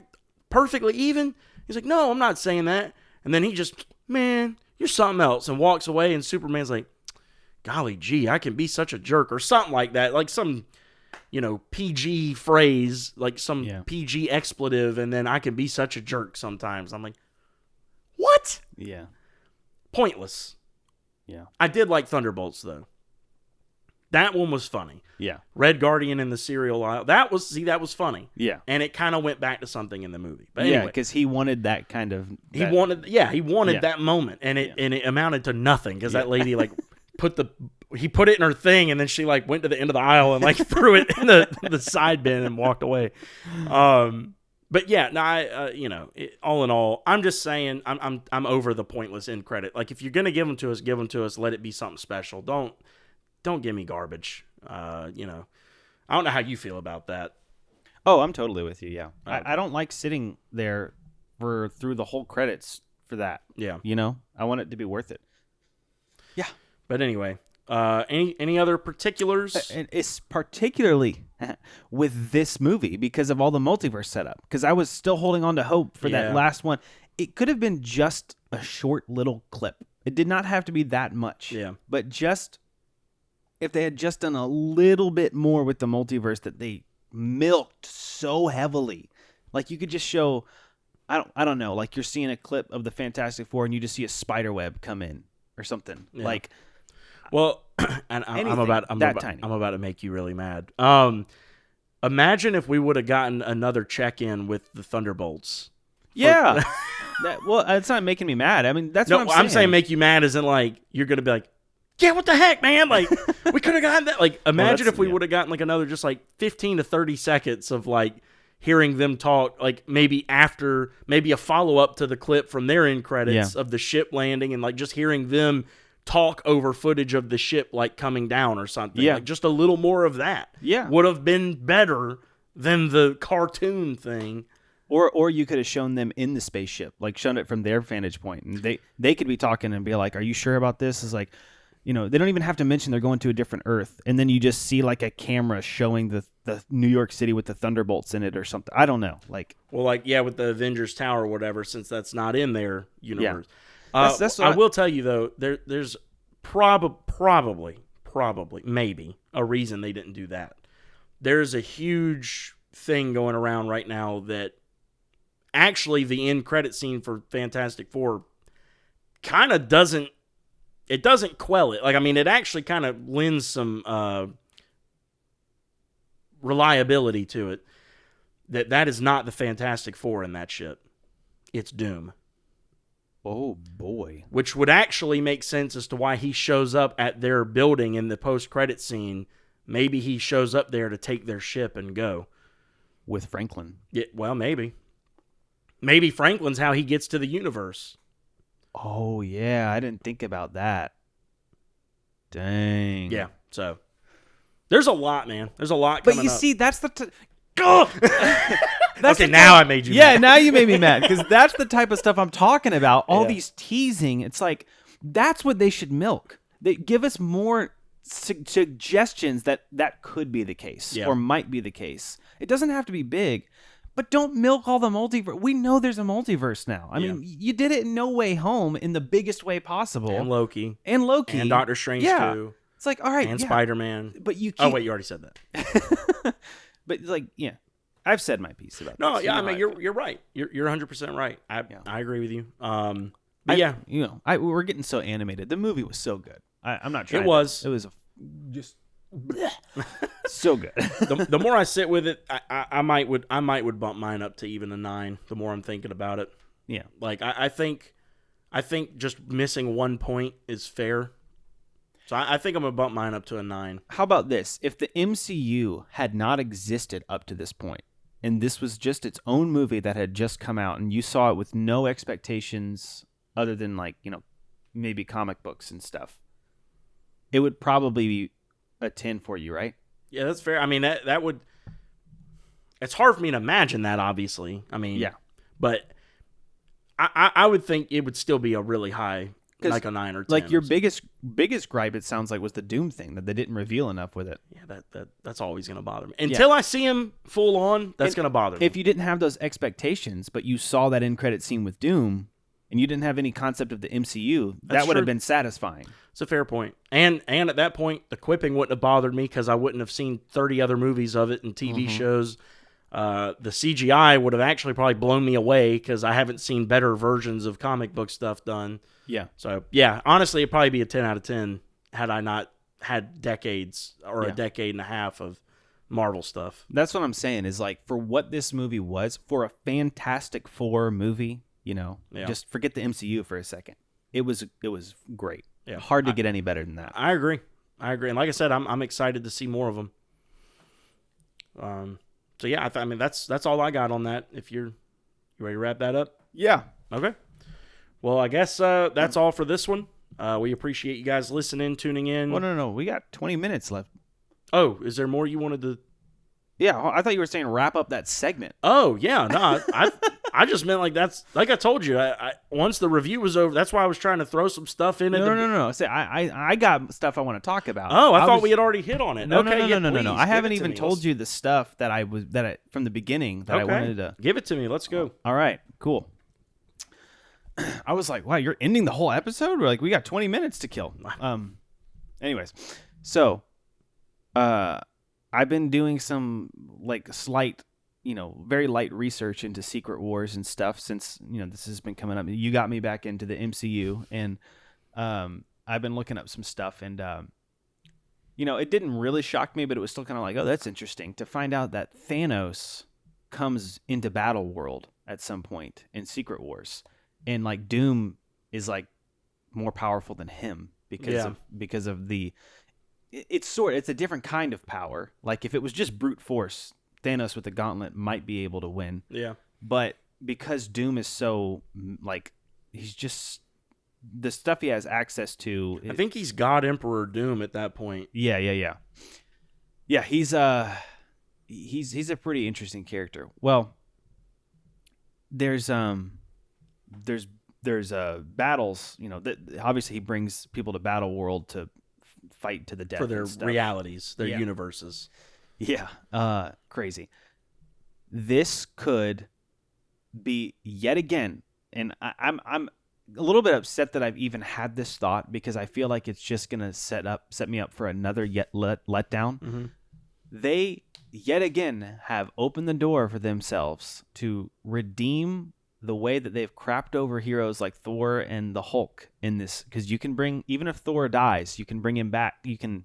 perfectly even? He's like, no, I'm not saying that. And then he just, man, you're something else, and walks away, and Superman's like, golly gee, I can be such a jerk, or something like that, like some, PG phrase, like some PG expletive, and then I can be such a jerk sometimes. I'm like, what? Yeah. Pointless. Yeah. I did like Thunderbolts, though. That one was funny. Yeah. Red Guardian in the cereal aisle. That was funny. Yeah. And it kind of went back to something in the movie. But anyway, because he wanted that kind of... He wanted that moment, and it amounted to nothing, because that lady, like, put it in her thing, and then she, like, went to the end of the aisle and, like, threw it in the side bin and walked away. But yeah, no, all in all, I'm just saying, I'm over the pointless end credit. Like, if you're gonna give them to us. Let it be something special. Don't give me garbage. I don't know how you feel about that. Oh, I'm totally with you. Yeah, I don't like sitting there through the whole credits for that. Yeah, I want it to be worth it. Yeah, but anyway, any other particulars? And it's particularly with this movie because of all the multiverse setup. Because I was still holding on to hope for that last one. It could have been just a short little clip. It did not have to be that much. Yeah, but just if they had just done a little bit more with the multiverse that they milked so heavily, like you could just show, I don't know, like you're seeing a clip of the Fantastic Four and you just see a spider web come in or something. Yeah. Like, well, and I'm about to make you really mad. Imagine if we would have gotten another check-in with the Thunderbolts. Yeah. It's not making me mad. I mean, that's what I'm saying. I'm saying make you mad isn't like you're gonna be like, yeah, what the heck, man? Like, we could have gotten that. Like, imagine if we would have gotten, like, another just, like, 15 to 30 seconds of, like, hearing them talk, like, maybe a follow-up to the clip from their end credits of the ship landing, and, like, just hearing them talk over footage of the ship, like, coming down or something. Yeah. Like, just a little more of that. Yeah. Would have been better than the cartoon thing. Or you could have shown them in the spaceship, like, shown it from their vantage point, and they could be talking and be like, are you sure about this? It's like... they don't even have to mention they're going to a different Earth. And then you just see like a camera showing the New York City with the Thunderbolts in it or something. I don't know. Like, well, like, with the Avengers Tower or whatever, since that's not in their universe. Yeah. That's I will tell you, though, there's probably, maybe a reason they didn't do that. There's a huge thing going around right now that actually the end credit scene for Fantastic Four kind of doesn't quell it. Like, I mean, it actually kind of lends some reliability to it. That is not the Fantastic Four in that ship. It's Doom. Oh, boy. Which would actually make sense as to why he shows up at their building in the post-credit scene. Maybe he shows up there to take their ship and go. With Franklin. Yeah, well, maybe. Maybe Franklin's how he gets to the universe. Oh, yeah. I didn't think about that. Dang. Yeah, so there's a lot, man. There's a lot coming up. But you see, that's the... Okay, now I made you mad. Yeah, now you made me mad, because that's the type of stuff I'm talking about. All these teasing. It's like, that's what they should milk. They give us more suggestions that could be the case or might be the case. It doesn't have to be big. But don't milk all the multiverse. We know there's a multiverse now. I mean, you did it in No Way Home in the biggest way possible. And Loki. And Doctor Strange, too. It's like, all right. And Spider-Man. But you keep... Oh, wait, you already said that. But, like, I've said my piece about this. No, I mean, you're right. You're 100% right. I agree with you. But we're getting so animated. The movie was so good. I'm not trying. It was. It was just... so good. the more I sit with it, I might would bump mine up to even a 9. The more I'm thinking about it, like I think just missing 1 point is fair. So I think I'm gonna bump mine up to a 9. How about this? If the MCU had not existed up to this point, and this was just its own movie that had just come out, and you saw it with no expectations other than maybe comic books and stuff, it would probably be a 10 for you, right? Yeah, that's fair. I mean, that would... It's hard for me to imagine that, obviously. I mean... Yeah. But I would think it would still be a really high, like a 9 or 10. Like, your biggest gripe, it sounds like, was the Doom thing, that they didn't reveal enough with it. Yeah, that's always going to bother me. Until I see him full on, that's going to bother me. If you didn't have those expectations, but you saw that end credit scene with Doom, and you didn't have any concept of the MCU, That's that would have true. been satisfying. It's a fair point. And at that point, the quipping wouldn't have bothered me because I wouldn't have seen 30 other movies of it and TV shows. The CGI would have actually probably blown me away because I haven't seen better versions of comic book stuff done. Yeah. So, yeah, honestly, it'd probably be a 10 out of 10 had I not had decades or a decade and a half of Marvel stuff. That's what I'm saying is like for what this movie was, for a Fantastic Four movie, just forget the MCU for a second. It was great. Yeah. Hard to get any better than that. I agree. And like I said, I'm excited to see more of them. So yeah, I mean that's all I got on that. If you ready to wrap that up? Yeah. Okay. Well, I guess that's all for this one. We appreciate you guys listening, tuning in. Oh no, we got 20 minutes left. Oh, is there more you wanted to? Yeah, I thought you were saying wrap up that segment. Oh yeah, no, I just meant like that's like I told you. I once the review was over, that's why I was trying to throw some stuff in. No. Say I got stuff I want to talk about. Oh, I thought we had already hit on it. No, okay, no. I haven't even told you the stuff that I from the beginning that I wanted to give it to me. Let's go. All right, cool. I was like, wow, you're ending the whole episode? We're like, we got 20 minutes to kill. Anyways, so I've been doing some like slight, very light research into Secret Wars and stuff since, this has been coming up. You got me back into the MCU, and I've been looking up some stuff, and it didn't really shock me, but it was still kind of like, oh, that's interesting to find out that Thanos comes into Battle World at some point in Secret Wars. And like Doom is like more powerful than him because of the it's a different kind of power. Like if it was just brute force, Thanos with the gauntlet might be able to win. Yeah. But because Doom is so like he's just the stuff he has access to. I think he's God Emperor Doom at that point. Yeah. Yeah, he's a pretty interesting character. Well, there's battles, obviously he brings people to Battle World to fight to the death for their and stuff. realities, their universes. Yeah. Crazy. This could be yet again, and I'm a little bit upset that I've even had this thought because I feel like it's just going to set me up for another letdown. Mm-hmm. They yet again have opened the door for themselves to redeem the way that they've crapped over heroes like Thor and the Hulk in this, because you can bring, even if Thor dies, you can bring him back. You can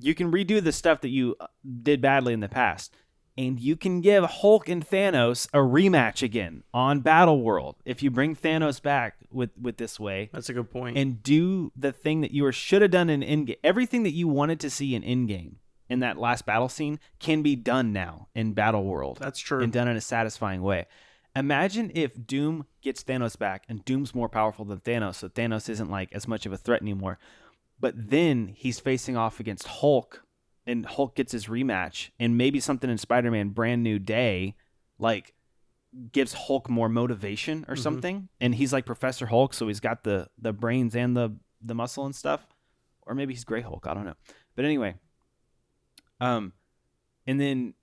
redo the stuff that you did badly in the past, and you can give Hulk and Thanos a rematch again on Battle World if you bring Thanos back with this way. That's a good point. And do the thing that you should have done in Endgame. Everything that you wanted to see in Endgame in that last battle scene can be done now in Battle World. That's true. And done in a satisfying way. Imagine if Doom gets Thanos back and Doom's more powerful than Thanos, so Thanos isn't like as much of a threat anymore. But then he's facing off against Hulk, and Hulk gets his rematch, and maybe something in Spider-Man Brand New Day like gives Hulk more motivation or something, and he's like Professor Hulk, so he's got the brains and the muscle and stuff. Or maybe he's Grey Hulk, I don't know. But anyway, and then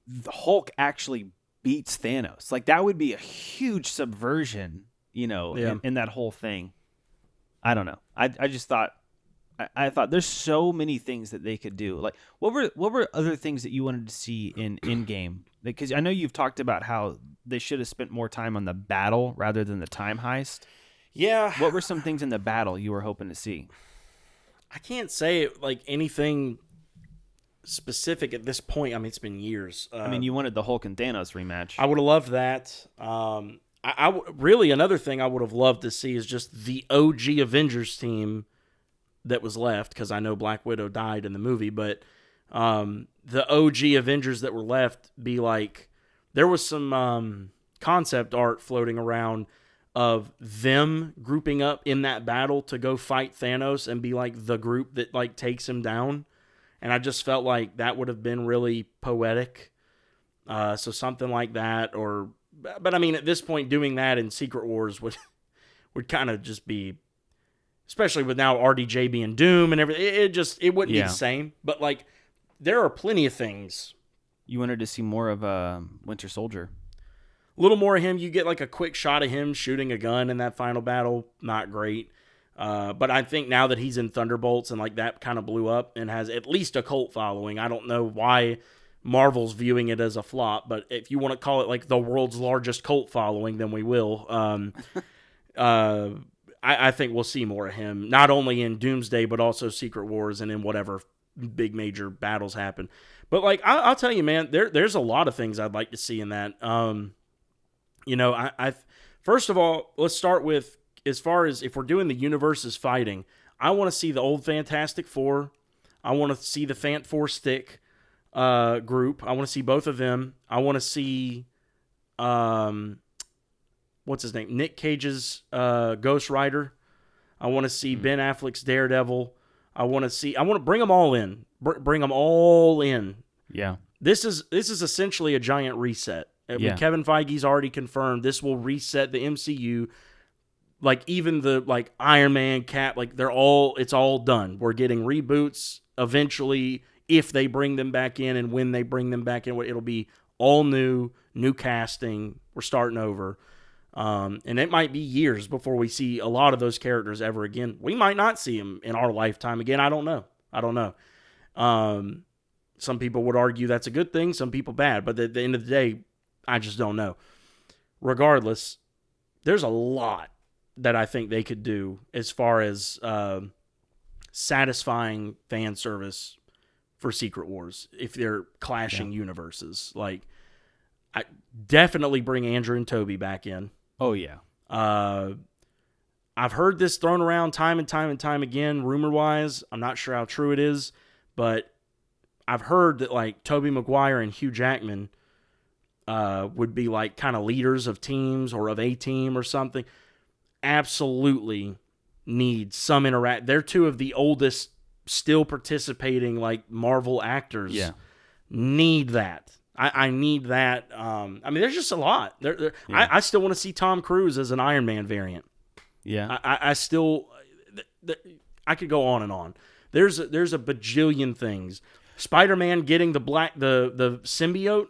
the Hulk actually beats Thanos. Like that would be a huge subversion, in that whole thing. I don't know. I just thought I thought there's so many things that they could do. Like what were other things that you wanted to see in Endgame? Because I know you've talked about how they should have spent more time on the battle rather than the time heist. Yeah. What were some things in the battle you were hoping to see? I can't say like anything specific at this point. I mean, it's been years. You wanted the Hulk and Thanos rematch. I would have loved that. Really, another thing I would have loved to see is just the OG Avengers team that was left, because I know Black Widow died in the movie, but the OG Avengers that were left be like, there was some concept art floating around of them grouping up in that battle to go fight Thanos and be like the group that like takes him down. And I just felt like that would have been really poetic. So something like that, but I mean, at this point, doing that in Secret Wars would kind of just be, especially with now RDJ being Doom and everything, it wouldn't be the same. But like, there are plenty of things. You wanted to see more of Winter Soldier. little more of him. You get like a quick shot of him shooting a gun in that final battle. Not great. But I think now that he's in Thunderbolts and like that kind of blew up and has at least a cult following, I don't know why Marvel's viewing it as a flop, but if you want to call it like the world's largest cult following, then we will. I think we'll see more of him, not only in Doomsday, but also Secret Wars and in whatever big major battles happen. But like, I'll tell you, man, there's a lot of things I'd like to see in that. You know, I first of all, let's start with, as far as if we're doing the universes fighting, I want to see the old Fantastic Four. I want to see the Fant Four Stick group. I want to see both of them. I want to see, what's his name? Nick Cage's Ghost Rider. I want to see Ben Affleck's Daredevil. I want to bring them all in. Bring them all in. Yeah. This is essentially a giant reset. Yeah. Kevin Feige's already confirmed this will reset the MCU. Like even the like Iron Man, Cap, like it's all done. We're getting reboots eventually if they bring them back in, and when they bring them back in, it'll be all new casting. We're starting over. And it might be years before we see a lot of those characters ever again. We might not see them in our lifetime again. I don't know. Some people would argue that's a good thing. Some people bad. But at the end of the day, I just don't know. Regardless, there's a lot that I think they could do as far as satisfying fan service for Secret Wars if they're clashing universes. Like, I definitely bring Andrew and Toby back in. Oh, yeah. I've heard this thrown around time and time again, rumor-wise. I'm not sure how true it is, but I've heard that, like, Tobey Maguire and Hugh Jackman would be, like, kind of leaders of teams or of a team or something. Absolutely need some interact. They're two of the oldest still participating, like, Marvel actors. Yeah. Need that. I need that. I mean, there's just a lot. I still want to see Tom Cruise as an Iron Man variant. Yeah. I still, I could go on and on. There's a bajillion things. Spider-Man getting the symbiote.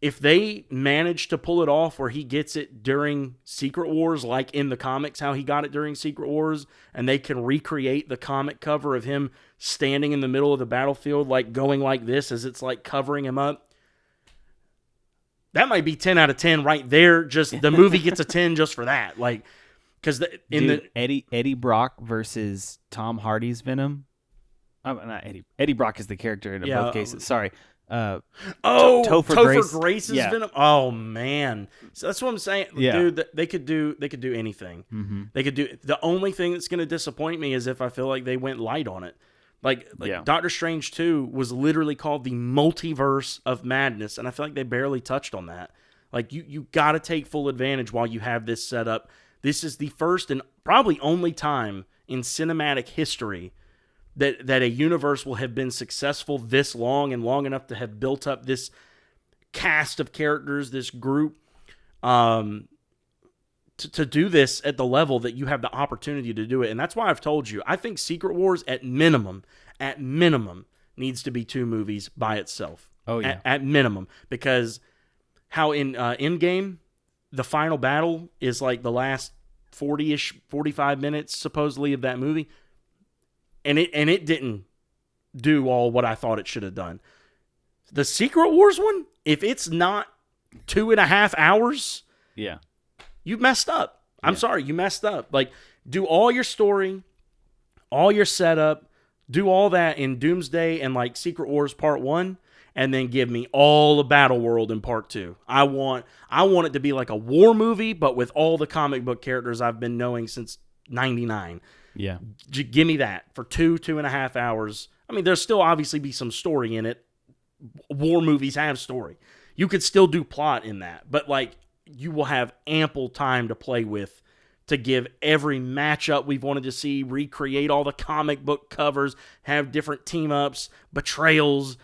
If they manage to pull it off where he gets it during Secret Wars, like in the comics, how he got it during Secret Wars, and they can recreate the comic cover of him standing in the middle of the battlefield, like going like this as it's like covering him up. That might be 10 out of 10 right there. Just the movie gets a 10 just for that. Like, because Eddie Brock versus Tom Hardy's Venom. Not Eddie. Eddie Brock is the character in both cases. Sorry. Topher Grace's Venom. Oh man, so that's what I'm saying, dude. They could do anything. Mm-hmm. They could do. The only thing that's going to disappoint me is if I feel like they went light on it. Like Doctor Strange 2 was literally called the Multiverse of Madness, and I feel like they barely touched on that. Like you got to take full advantage while you have this set up. This is the first and probably only time in cinematic history that a universe will have been successful this long and long enough to have built up this cast of characters, this group, to do this at the level that you have the opportunity to do it. And that's why I've told you, I think Secret Wars at minimum, needs to be 2 movies by itself. Oh, yeah. At minimum. Because how in Endgame, the final battle is like the last 40-ish, 45 minutes, supposedly, of that movie. And it didn't do all what I thought it should have done. The Secret Wars one, if it's not 2.5 hours, you messed up. I'm sorry, you messed up. Like, do all your story, all your setup, do all that in Doomsday and like Secret Wars Part 1, and then give me all of Battle World in Part 2. I want it to be like a war movie, but with all the comic book characters I've been knowing since '99. Yeah. Give me that for 2.5 hours. I mean, there'll still obviously be some story in it. War movies have story. You could still do plot in that, but like you will have ample time to play with to give every matchup we've wanted to see, recreate all the comic book covers, have different team ups, betrayals,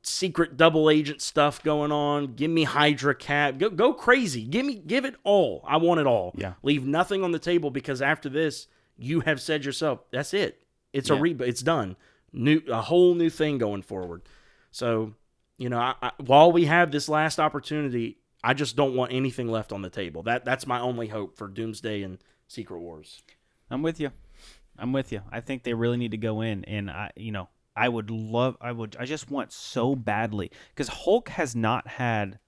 secret double agent stuff going on. Give me Hydra, Cap. Go crazy. Give it all. I want it all. Yeah. Leave nothing on the table, because after this, you have said yourself, that's it. It's a reboot. It's done. A whole new thing going forward. So, while we have this last opportunity, I just don't want anything left on the table. That's my only hope for Doomsday and Secret Wars. I'm with you. I think they really need to go in, and I just want so badly, because Hulk has not had.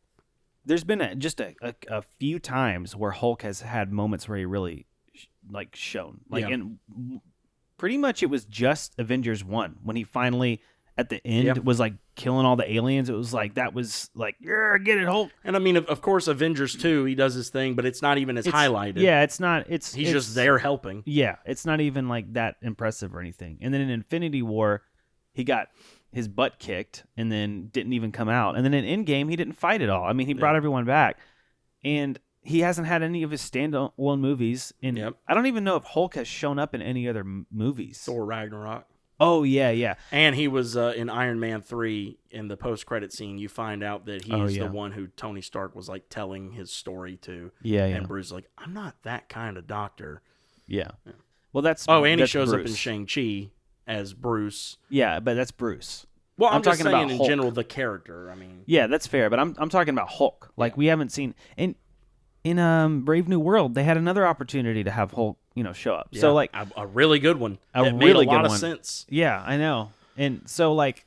There's been just a few times where Hulk has had moments where he really like shone, like, and pretty much it was just Avengers 1 when he finally at the end was like killing all the aliens. It was like, that was like, yeah, get it, Hulk. And I mean, of course, Avengers 2, he does his thing, but it's not even as highlighted. Yeah, it's not. He's just there helping. Yeah, it's not even like that impressive or anything. And then in Infinity War, he got his butt kicked and then didn't even come out. And then in Endgame, he didn't fight at all. I mean, he brought everyone back. And he hasn't had any of his standalone movies. And I don't even know if Hulk has shown up in any other movies. Thor Ragnarok. Oh, yeah. And he was in Iron Man 3 in the post-credit scene. You find out that he's the one who Tony Stark was like telling his story to. Yeah. And Bruce is like, I'm not that kind of doctor. Yeah. Well, that's and that's he shows Bruce. up in Shang-Chi as Bruce. Yeah, but that's Bruce. Well, I'm just talking saying about in Hulk. general, the character. I mean, yeah, that's fair. But I'm talking about Hulk. Like, we haven't seen in Brave New World, they had another opportunity to have Hulk, show up. So like a really good one. It made really a lot good of one. sense. Yeah, I know. And so like,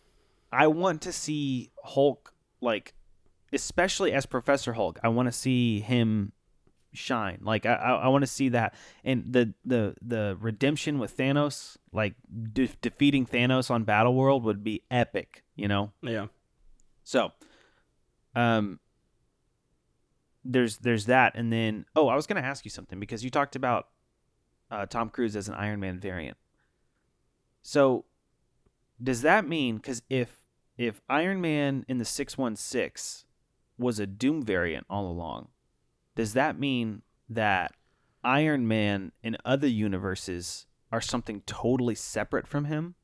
I want to see Hulk, like, especially as Professor Hulk. I want to see him shine. Like, I want to see that, and the redemption with Thanos, like defeating Thanos on Battleworld would be epic. Yeah. So, there's that, and then I was gonna ask you something, because you talked about Tom Cruise as an Iron Man variant. So, does that mean, because if Iron Man in the 616 was a Doom variant all along, does that mean that Iron Man in other universes are something totally separate from him?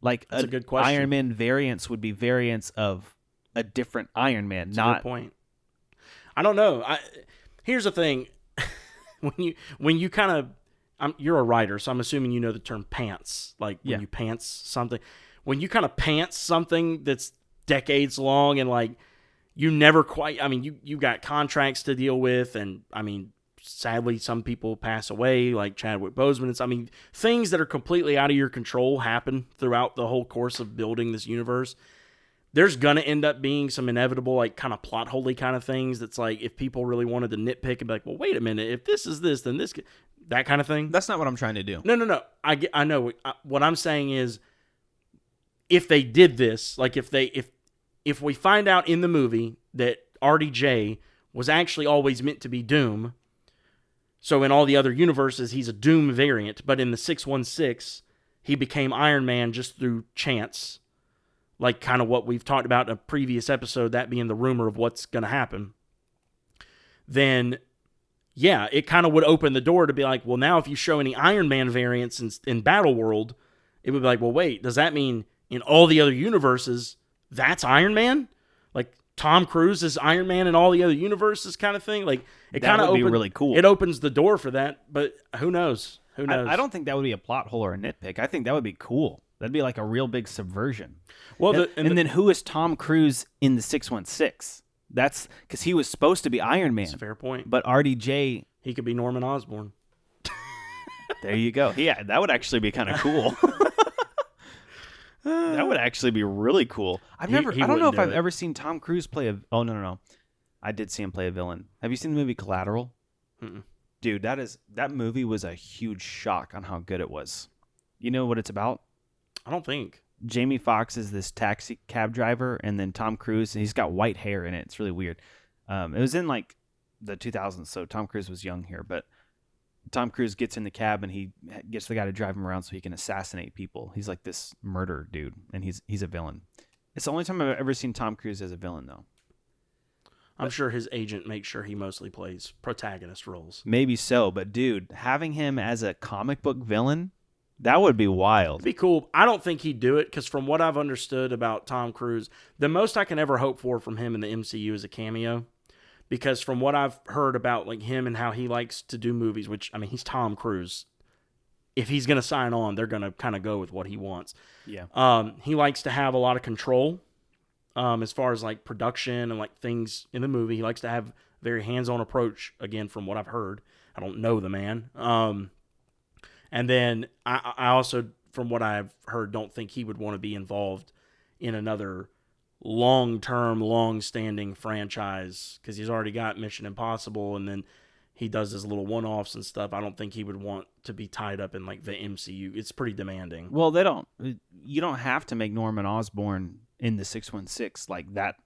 Like, that's a good question. Iron Man variants would be variants of a different Iron Man. That's a good point. I don't know. Here's the thing. when you kind of, you're a writer, so I'm assuming you know the term pants. Like, when you pants something. When you kind of pants something that's decades long, and like, you never quite, I mean, you got contracts to deal with, and I mean, sadly, some people pass away, like Chadwick Boseman. Things that are completely out of your control happen throughout the whole course of building this universe. There's going to end up being some inevitable, like, kind of plot holey kind of things that's like, if people really wanted to nitpick and be like, well, wait a minute, if this is this, then this, that kind of thing. That's not what I'm trying to do. No. I know. What I'm saying is, if they did this, like, if we find out in the movie that RDJ was actually always meant to be Doom, so in all the other universes, he's a Doom variant, but in the 616, he became Iron Man just through chance, like kind of what we've talked about in a previous episode, that being the rumor of what's going to happen, then, yeah, it kind of would open the door to be like, well, now if you show any Iron Man variants in Battleworld, it would be like, well, wait, does that mean in all the other universes, that's Iron Man? Like, Tom Cruise is Iron Man in all the other universes kind of thing? Like, it kind of would be really cool. It opens the door for that, but who knows? Who knows? I don't think that would be a plot hole or a nitpick. I think that would be cool. That'd be like a real big subversion. Well, then who is Tom Cruise in the 616? That's because he was supposed to be Iron Man. That's a fair point. But RDJ, he could be Norman Osborn. There you go. Yeah, that would actually be kind of cool. That would actually be really cool. I don't know if I've ever seen Tom Cruise play a. Oh no. I did see him play a villain. Have you seen the movie Collateral? Mm-mm. Dude, that movie was a huge shock on how good it was. You know what it's about? I don't think. Jamie Foxx is this taxi cab driver, and then Tom Cruise, and he's got white hair in it. It's really weird. It was in like the 2000s, so Tom Cruise was young here, but Tom Cruise gets in the cab and he gets the guy to drive him around so he can assassinate people. He's like this murder dude, and he's a villain. It's the only time I've ever seen Tom Cruise as a villain, though. I'm sure his agent makes sure he mostly plays protagonist roles. Maybe so, but dude, having him as a comic book villain, that would be wild. It'd be cool. I don't think he'd do it, because from what I've understood about Tom Cruise, the most I can ever hope for from him in the MCU is a cameo. Because from what I've heard about like him and how he likes to do movies, which, I mean, he's Tom Cruise. If he's going to sign on, they're going to kind of go with what he wants. Yeah. He likes to have a lot of control as far as like production and like things in the movie. He likes to have a very hands-on approach, again, from what I've heard. I don't know the man. And then I also, from what I've heard, don't think he would want to be involved in another long-term, long-standing franchise, because he's already got Mission Impossible, and then he does his little one-offs and stuff. I don't think he would want to be tied up in like the MCU. It's pretty demanding. Well, you don't have to make Norman Osborn in the 616 like that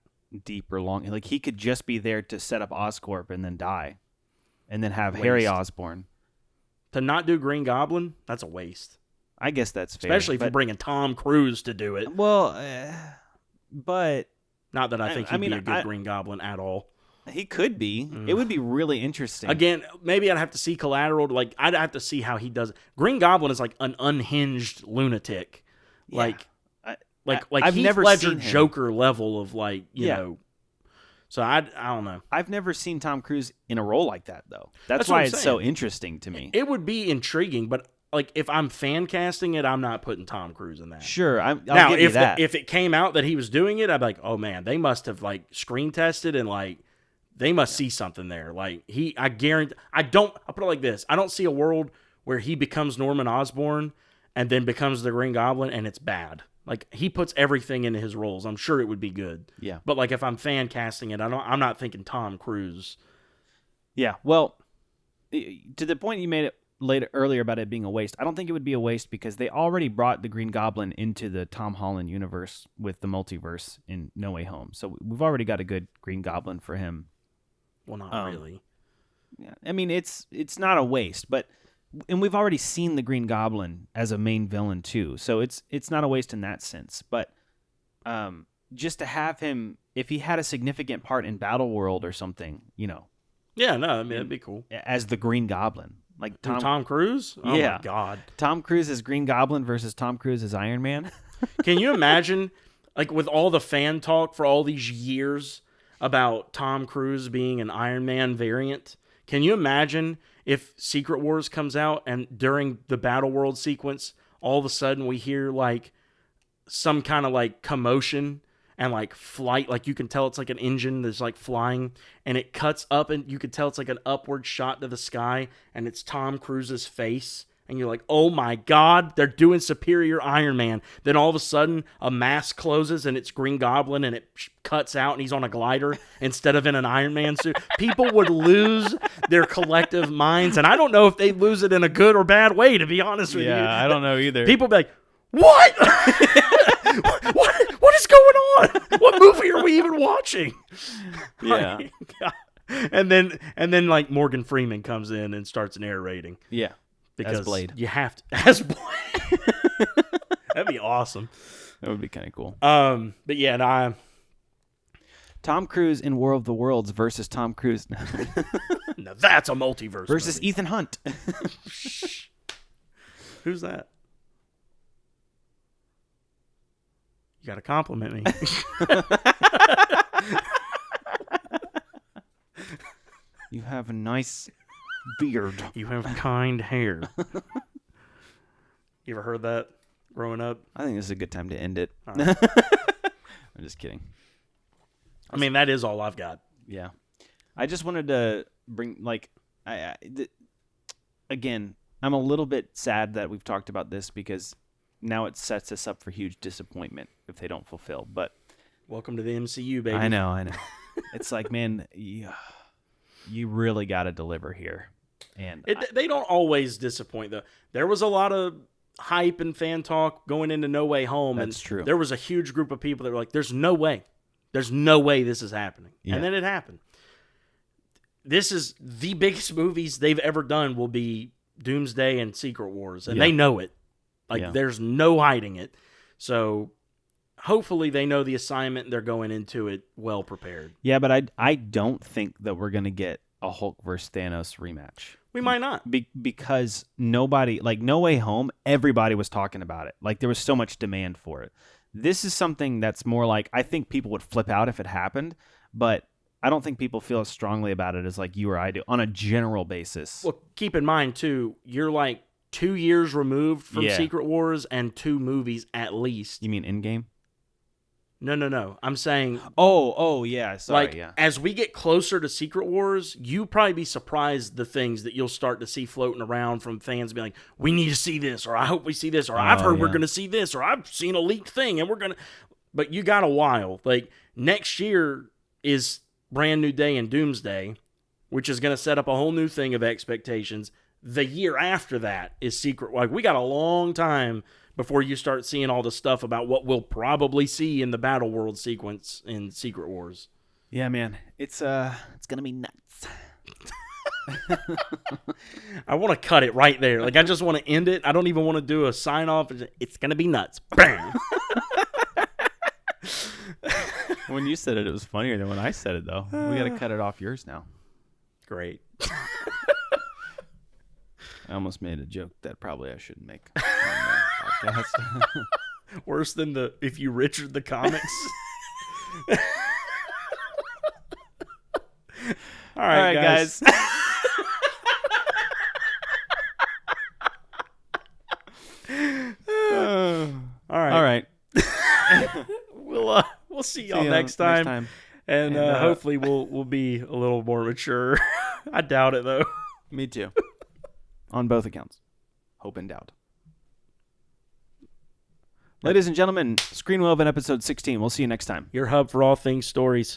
deep or long. Like, he could just be there to set up Oscorp and then die, and then have Harry Osborn. To not do Green Goblin, that's a waste. I guess that's fair. Especially if you're bringing Tom Cruise to do it. Well, but... Not that I think he'd be a good Green Goblin at all. He could be. It would be really interesting. Again, maybe I'd have to see Collateral. Like, I'd have to see how he does it. Green Goblin is like an unhinged lunatic. Yeah. Like I've Heath never Ledger seen him. Joker level of like, you know. So I don't know. I've never seen Tom Cruise in a role like that, though. That's what why I'm it's saying. so interesting to me. It would be intriguing, but like if I'm fan casting it, I'm not putting Tom Cruise in that. Sure, I'll Now, give you that. if it came out that he was doing it, I'd be like, oh man, they must have like screen tested and like they must see something there. Like I guarantee, I'll put it like this: I don't see a world where he becomes Norman Osborn and then becomes the Green Goblin and it's bad. Like, he puts everything into his roles. I'm sure it would be good. Yeah. But like if I'm fan casting it, I'm not thinking Tom Cruise. Yeah. Well, to the point you made it earlier about it being a waste, I don't think it would be a waste because they already brought the Green Goblin into the Tom Holland universe with the multiverse in No Way Home. So we've already got a good Green Goblin for him. Well, not really. Yeah. I mean, it's not a waste, and we've already seen the Green Goblin as a main villain too, so it's not a waste in that sense. But just to have him, if he had a significant part in Battleworld or something, Yeah, no, I mean, that'd be cool. as the Green Goblin, like Tom Cruise? Oh Yeah. my God. Tom Cruise as Green Goblin versus Tom Cruise as Iron Man. Can you imagine, like, with all the fan talk for all these years about Tom Cruise being an Iron Man variant? Can you imagine if Secret Wars comes out and during the Battleworld sequence, all of a sudden we hear like some kind of like commotion and like flight, like you can tell it's like an engine that's like flying, and it cuts up and you can tell it's like an upward shot to the sky and it's Tom Cruise's face. And you're like, oh my God, they're doing Superior Iron Man. Then all of a sudden, a mask closes and it's Green Goblin and it cuts out and he's on a glider instead of in an Iron Man suit. People would lose their collective minds. And I don't know if they'd lose it in a good or bad way, to be honest with you. I don't know either. People would be like, what? what is going on? What movie are we even watching? Yeah. Like, and then like Morgan Freeman comes in and starts narrating. Yeah. Because as Blade. You have to. As Blade. That'd be awesome. That would be kind of cool. But yeah, no, Tom Cruise in War of the Worlds versus Tom Cruise now that's a multiverse versus movie. Ethan Hunt. Who's that? You got to compliment me. You have a nice beard. You have kind hair. You ever heard that growing up? I think this is a good time to end it. All right. I'm just kidding. I mean, that is all I've got. Yeah. I just wanted to bring, again, I'm a little bit sad that we've talked about this because now it sets us up for huge disappointment if they don't fulfill. But Welcome to the MCU, baby. I know. It's like, man, you really got to deliver here. And they don't always disappoint, though. There was a lot of hype and fan talk going into No Way Home. That's true. There was a huge group of people that were like, there's no way. There's no way this is happening. Yeah. And then it happened. This is the biggest movies they've ever done will be Doomsday and Secret Wars. And they know it. Like, there's no hiding it. So hopefully they know the assignment and they're going into it well prepared. Yeah, but I don't think that we're going to get a Hulk versus Thanos rematch. We might not. Because nobody, like No Way Home, everybody was talking about it. Like there was so much demand for it. This is something that's more like, I think people would flip out if it happened, but I don't think people feel as strongly about it as like you or I do on a general basis. Well, keep in mind, too, you're like 2 years removed from Secret Wars and 2 movies at least. You mean Endgame? No. I'm saying, Oh, yeah. Sorry, like, yeah. as we get closer to Secret Wars, you probably be surprised the things that you'll start to see floating around from fans being like, we need to see this, or I hope we see this, or I've heard we're yeah. going to see this, or I've seen a leaked thing, and we're going to... But you got a while. Like, next year is Brand New Day and Doomsday, which is going to set up a whole new thing of expectations. The year after that is Secret... Like, we got a long time before you start seeing all the stuff about what we'll probably see in the Battle World sequence in Secret Wars. Yeah, man. It's gonna be nuts. I want to cut it right there. Like, I just want to end it. I don't even want to do a sign off. It's gonna be nuts. Bang. When you said it, it was funnier than when I said it, though. We got to cut it off yours now. Great. I almost made a joke that probably I shouldn't make on the podcast. Worse than the if you Richard the comics. All right, guys. All right. We'll see y'all next time. And hopefully we'll be a little more mature. I doubt it, though. Me too. On both accounts. Hope and doubt. Ladies and gentlemen, Screenwoven episode 16. We'll see you next time. Your hub for all things stories.